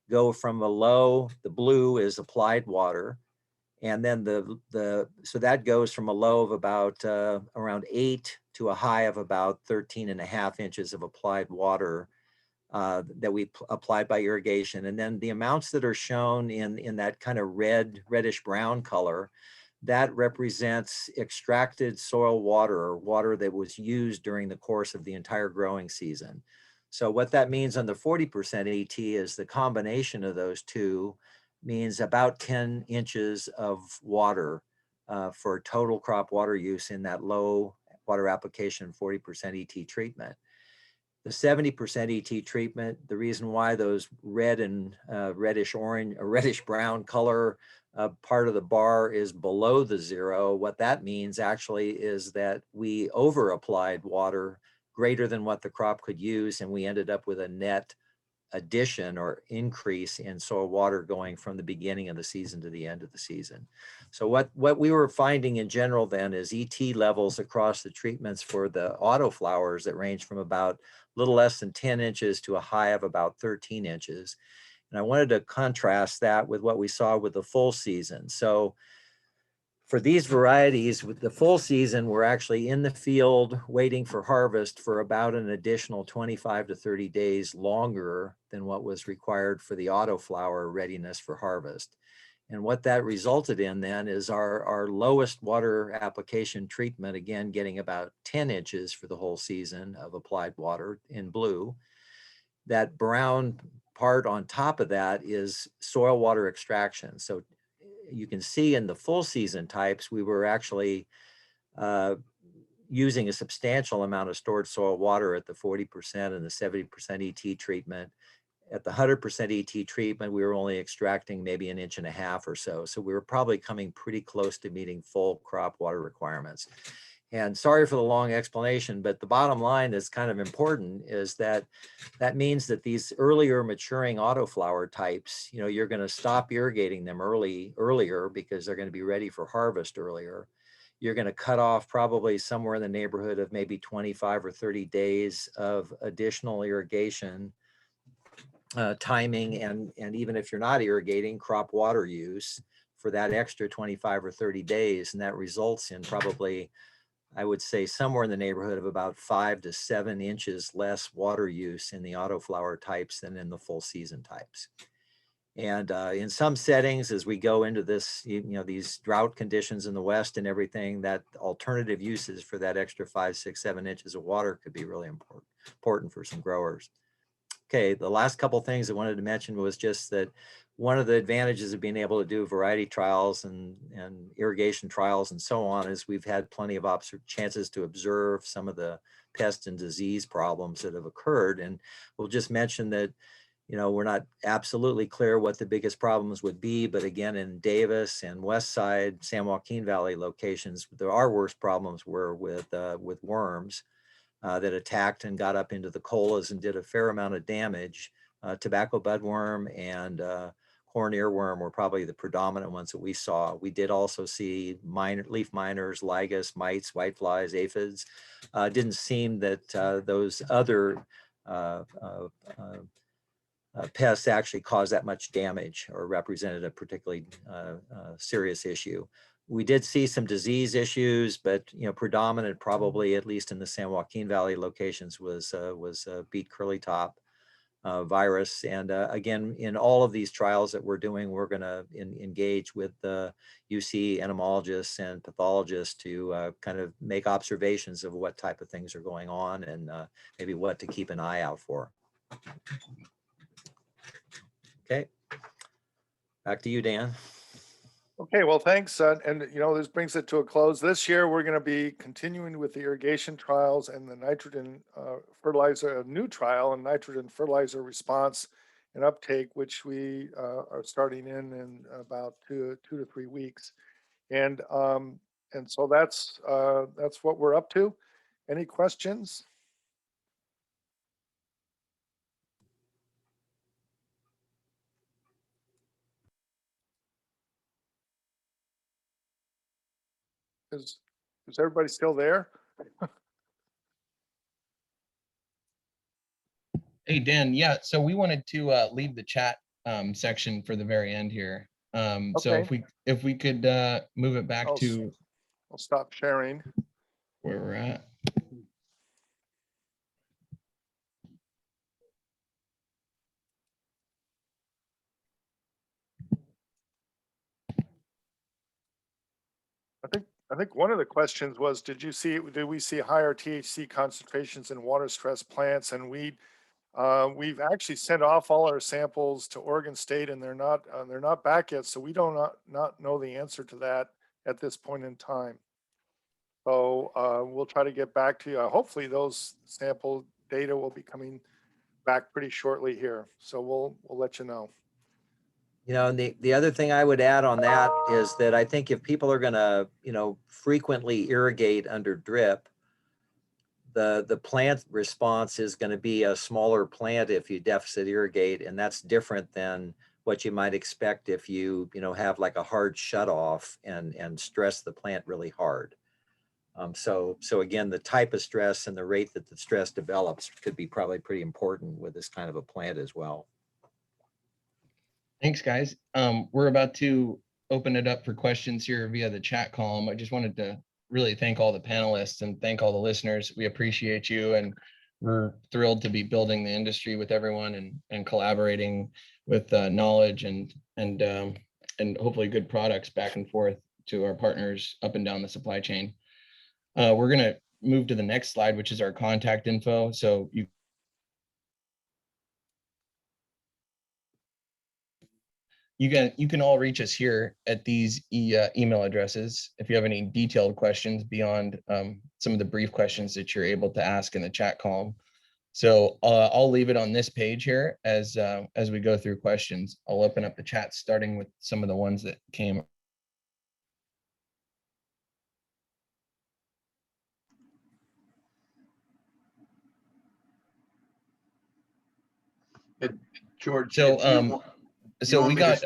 go from a low, the blue is applied water. And then so that goes from a low of about around 8 to a high of about 13.5 inches of applied water that we applied by irrigation. And then the amounts that are shown in that kind of reddish brown color, that represents extracted soil water or water that was used during the course of the entire growing season. So what that means on the 40% ET is the combination of those two means about 10 inches of water for total crop water use in that low water application 40% ET treatment. The 70% ET treatment, the reason why those red and reddish orange or reddish brown color part of the bar is below the 0, what that means actually is that we over applied water greater than what the crop could use, and we ended up with a net addition or increase in soil water going from the beginning of the season to the end of the season. So what we were finding in general then is ET levels across the treatments for the autoflowers that range from about a little less than 10 inches to a high of about 13 inches. And I wanted to contrast that with what we saw with the full season. So for these varieties with the full season, we're actually in the field waiting for harvest for about an additional 25 to 30 days longer than what was required for the autoflower readiness for harvest. And what that resulted in then is our lowest water application treatment, again, getting about 10 inches for the whole season of applied water in blue. That brown part on top of that is soil water extraction. So you can see in the full season types, we were actually using a substantial amount of stored soil water at the 40% and the 70% ET treatment. At the 100% ET treatment, we were only extracting maybe 1.5 inches or so. So we were probably coming pretty close to meeting full crop water requirements. And sorry for the long explanation, but the bottom line that's kind of important is that means that these earlier maturing autoflower types, you're going to stop irrigating them earlier because they're going to be ready for harvest earlier. You're going to cut off probably somewhere in the neighborhood of maybe 25 or 30 days of additional irrigation timing, and even if you're not irrigating, crop water use for that extra 25 or 30 days. And that results in probably, I would say, somewhere in the neighborhood of about 5 to 7 inches less water use in the autoflower types than in the full season types. And in some settings, as we go into this, these drought conditions in the West and everything, that alternative uses for that extra 5, 6, 7 inches of water could be really important for some growers. Okay, the last couple of things I wanted to mention was just that one of the advantages of being able to do variety trials and irrigation trials and so on is we've had plenty of chances to observe some of the pest and disease problems that have occurred. And we'll just mention that, we're not absolutely clear what the biggest problems would be, but again, in Davis and West Side, San Joaquin Valley locations, our worst problems were with worms that attacked and got up into the colas and did a fair amount of damage. Tobacco budworm and corn earworm were probably the predominant ones that we saw. We did also see leaf miners, ligus, mites, whiteflies, aphids. Didn't seem that those other pests actually caused that much damage or represented a particularly serious issue. We did see some disease issues, but predominant probably, at least in the San Joaquin Valley locations, was beet curlytop virus. And again, in all of these trials that we're doing, we're going to engage with the UC entomologists and pathologists to kind of make observations of what type of things are going on and maybe what to keep an eye out for. Okay. Back to you, Dan. Okay, well, thanks. And this brings it to a close. This year, we're going to be continuing with the irrigation trials and the nitrogen fertilizer, a new trial and nitrogen fertilizer response and uptake, which we are starting in about 2 to 3 weeks. And so that's what we're up to. Any questions? Is everybody still there? Hey, Dan, yeah, so we wanted to leave the chat section for the very end here. So Okay. if we could move it back to I'll stop sharing. where we're at. I think one of the questions was, did we see higher THC concentrations in water stress plants? And we've actually sent off all our samples to Oregon State, and they're not back yet. So we don't not know the answer to that at this point in time. So we'll try to get back to you. Hopefully those sample data will be coming back pretty shortly here. So we'll let you know. And the other thing I would add on that is that I think if people are going to, frequently irrigate under drip, the plant response is going to be a smaller plant if you deficit irrigate, and that's different than what you might expect if you have like a hard shut off and stress the plant really hard. So again, the type of stress and the rate that the stress develops could be probably pretty important with this kind of a plant as well. Thanks, guys. We're about to open it up for questions here via the chat column. I just wanted to really thank all the panelists and thank all the listeners. We appreciate you, and we're thrilled to be building the industry with everyone and collaborating with knowledge and hopefully good products back and forth to our partners up and down the supply chain. We're going to move to the next slide, which is our contact info. So you can all reach us here at these email addresses if you have any detailed questions beyond some of the brief questions that you're able to ask in the chat column. So I'll leave it on this page here as we go through questions. I'll open up the chat starting with some of the ones that came. George, So we got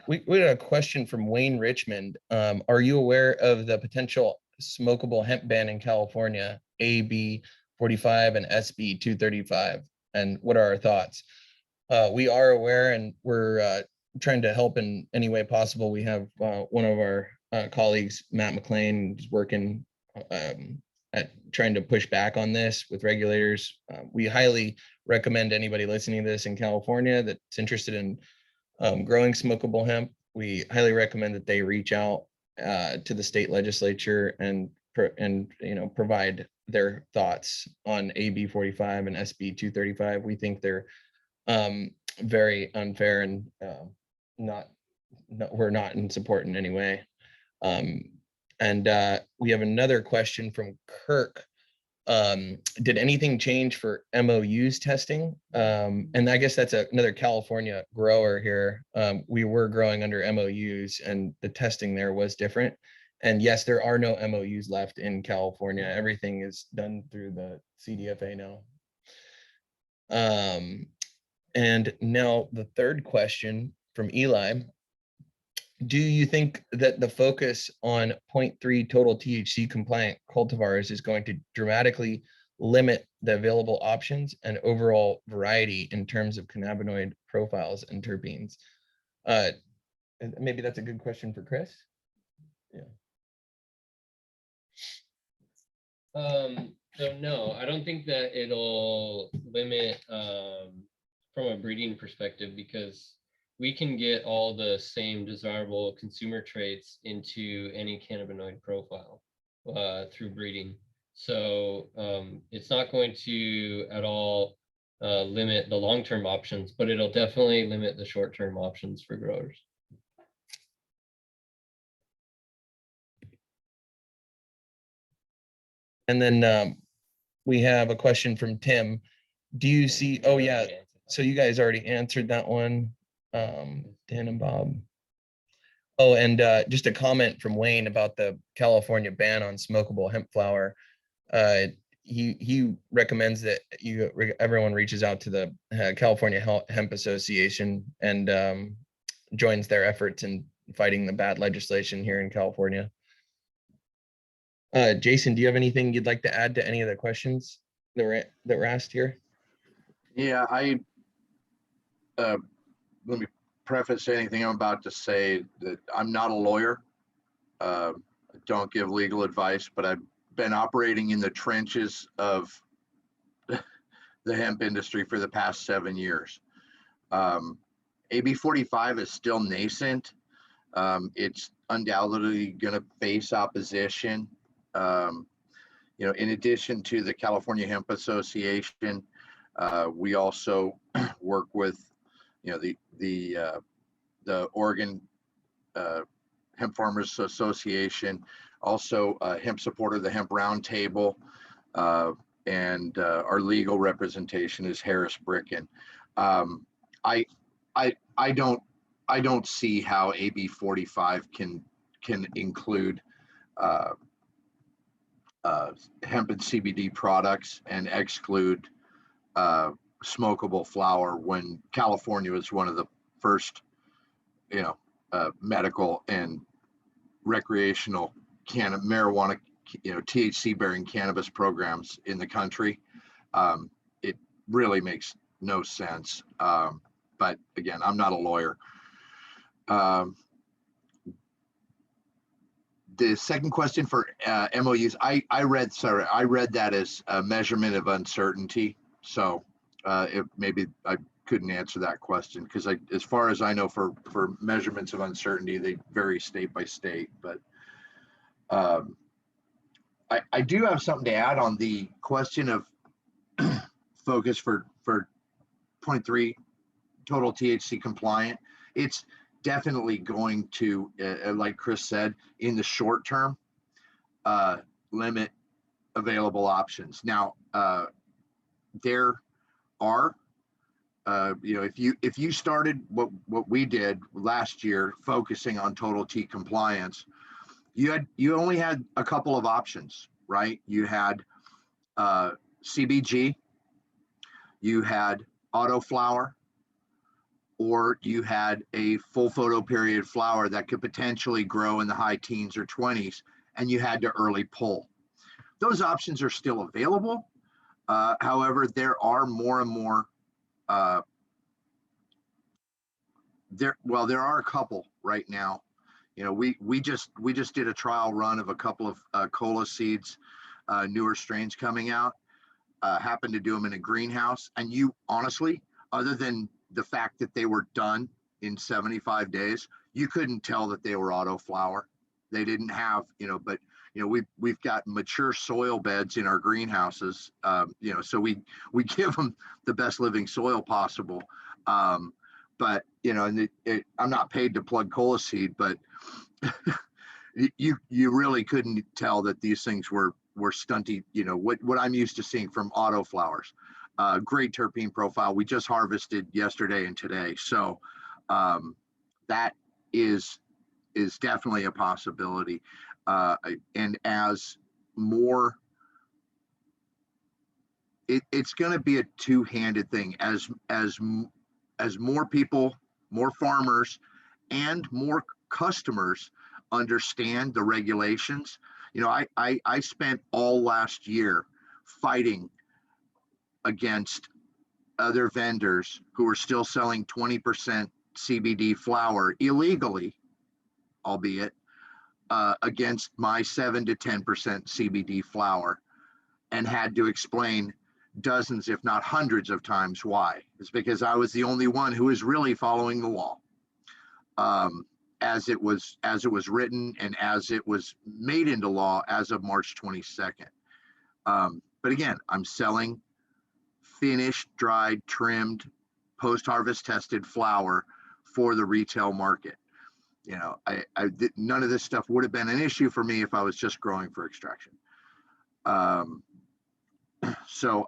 we got a question from Wayne Richmond. Are you aware of the potential smokable hemp ban in California, AB 45 and SB 235? And what are our thoughts? We are aware, and we're trying to help in any way possible. We have one of our colleagues, Matt McLean, is working at trying to push back on this with regulators. We highly recommend anybody listening to this in California that's interested in growing smokable hemp. We highly recommend that they reach out to the state legislature and provide their thoughts on AB 45 and SB 235. We think they're very unfair and we're not in support in any way. And we have another question from Kirk. Did anything change for MOUs testing? And I guess that's another California grower here. We were growing under MOUs and the testing there was different. And yes, there are no MOUs left in California. Everything is done through the CDFA now. And now the third question from Eli. Do you think that the focus on 0.3 total THC compliant cultivars is going to dramatically limit the available options and overall variety in terms of cannabinoid profiles and terpenes? Maybe that's a good question for Chris. Yeah. So no, I don't think that it'll limit from a breeding perspective, because we can get all the same desirable consumer traits into any cannabinoid profile through breeding. So it's not going to at all limit the long-term options, but it'll definitely limit the short-term options for growers. And then we have a question from Tim. Do you see, oh yeah, so you guys already answered that one, Dan and Bob. Oh, and just a comment from Wayne about the California ban on smokable hemp flower. He recommends that everyone reaches out to the California Hemp Association and joins their efforts in fighting the bad legislation here in California. Jason, do you have anything you'd like to add to any of the questions that were asked here? Yeah, let me preface anything I'm about to say that I'm not a lawyer. I don't give legal advice, but I've been operating in the trenches of the hemp industry for the past 7 years. AB 45 is still nascent. It's undoubtedly going to face opposition. In addition to the California Hemp Association, we also work with, the Oregon Hemp Farmers Association, also hemp supporter, the Hemp Roundtable, and our legal representation is Harris Bricken. I don't see how AB 45 can include hemp and CBD products and exclude smokable flower when California was one of the first, medical and recreational marijuana, THC bearing cannabis programs in the country. It really makes no sense. But again, I'm not a lawyer. The second question for MOUs, I read that as a measurement of uncertainty. So maybe I couldn't answer that question because as far as I know, for measurements of uncertainty, they vary state by state. But I do have something to add on the question of focus for 0.3 total THC compliant. It's definitely going to, like Chris said, in the short term, limit available options. Now, there are, if you started what we did last year, focusing on total T compliance, you only had a couple of options, right? You had CBG, you had Autoflower, or you had a full photoperiod flower that could potentially grow in the high teens or 20s, and you had to early pull. Those options are still available. However, there are more and more, there are a couple right now. We just did a trial run of a couple of cola seeds, newer strains coming out, happened to do them in a greenhouse. And you honestly, other than the fact that they were done in 75 days, you couldn't tell that they were Autoflower. They didn't have, but we've got mature soil beds in our greenhouses, so we give them the best living soil possible. But and I'm not paid to plug cola seed, but you really couldn't tell that these things were stunty. What I'm used to seeing from Autoflowers. Great terpene profile. We just harvested yesterday and today, so that is definitely a possibility. And as more, it's going to be a two-handed thing. As more people, more farmers, and more customers understand the regulations. I spent all last year fighting against other vendors who are still selling 20% CBD flower illegally, albeit, against my 7 to 10% CBD flower, and had to explain dozens, if not hundreds of times why. It's because I was the only one who was really following the law, as it was written and as it was made into law as of March 22nd. But again, I'm selling finished, dried, trimmed, post-harvest tested flower for the retail market. You know, none of this stuff would have been an issue for me if I was just growing for extraction. So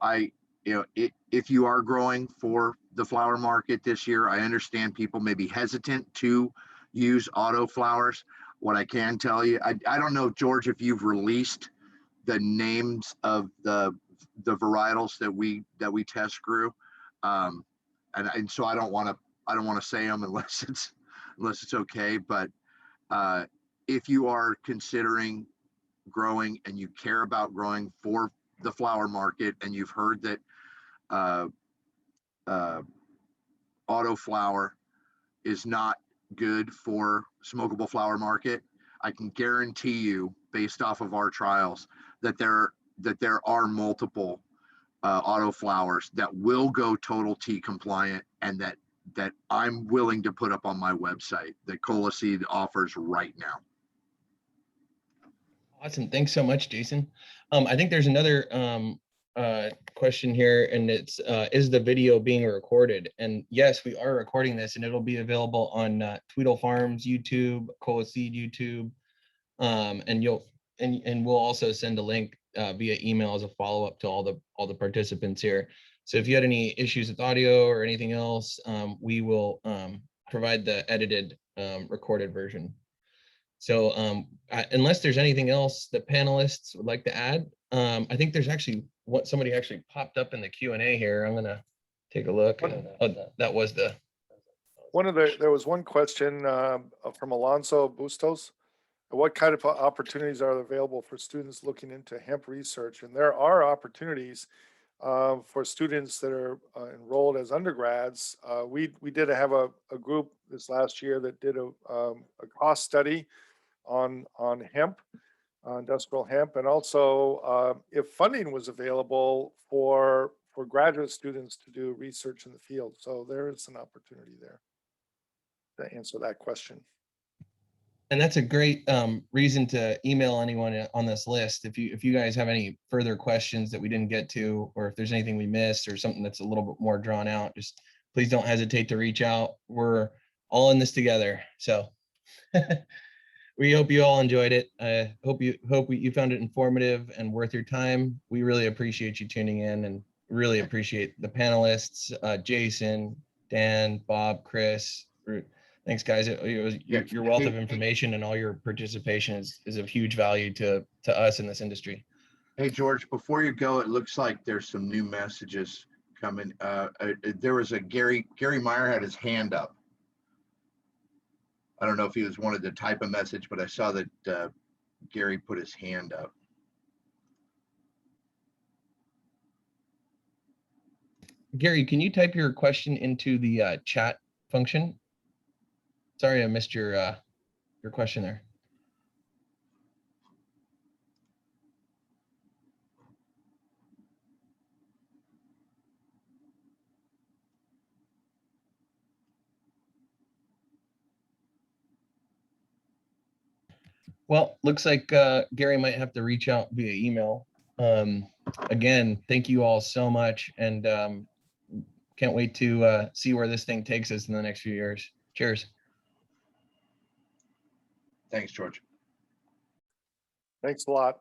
if you are growing for the flower market this year, I understand people may be hesitant to use Autoflowers. What I can tell you, I don't know, George, if you've released the names of the varietals that we test grew, and so I don't want to say them unless it's okay. But if you are considering growing and you care about growing for the flower market, and you've heard that Autoflower is not good for smokable flower market, I can guarantee you, based off of our trials, that there are multiple Autoflowers that will go total T compliant, and that I'm willing to put up on my website that Cola Seed offers right now. Awesome. Thanks so much, Jason. I think there's another question here, and it's, is the video being recorded? And yes, we are recording this, and it'll be available on Tweedle Farms YouTube, Cola Seed YouTube, and we'll also send a link via email as a follow-up to all the participants here. So if you had any issues with audio or anything else, we will provide the edited recorded version. So unless there's anything else that panelists would like to add, I think there's actually somebody actually popped up in the Q&A here. I'm gonna take a look. That was the there was one question from Alonso Bustos. What kind of opportunities are available for students looking into hemp research? And there are opportunities for students that are enrolled as undergrads. We did have a group this last year that did a cost study on hemp, industrial hemp, and also if funding was available for graduate students to do research in the field. So there is an opportunity there to answer that question. And that's a great reason to email anyone on this list. If you guys have any further questions that we didn't get to, or if there's anything we missed or something that's a little bit more drawn out, just please don't hesitate to reach out. We're all in this together. So we hope you all enjoyed it. I hope you found it informative and worth your time. We really appreciate you tuning in, and really appreciate the panelists, Jason, Dan, Bob, Chris. Thanks, guys. Your wealth of information and all your participation is of huge value to us in this industry. Hey, George, before you go, it looks like there's some new messages coming. There was a Gary Meyer had his hand up. I don't know if he wanted to type a message, but I saw that Gary put his hand up. Gary, can you type your question into the chat function? Sorry, I missed your question there. Well, looks like Gary might have to reach out via email. Again, thank you all so much, and can't wait to see where this thing takes us in the next few years. Cheers. Thanks, George. Thanks a lot.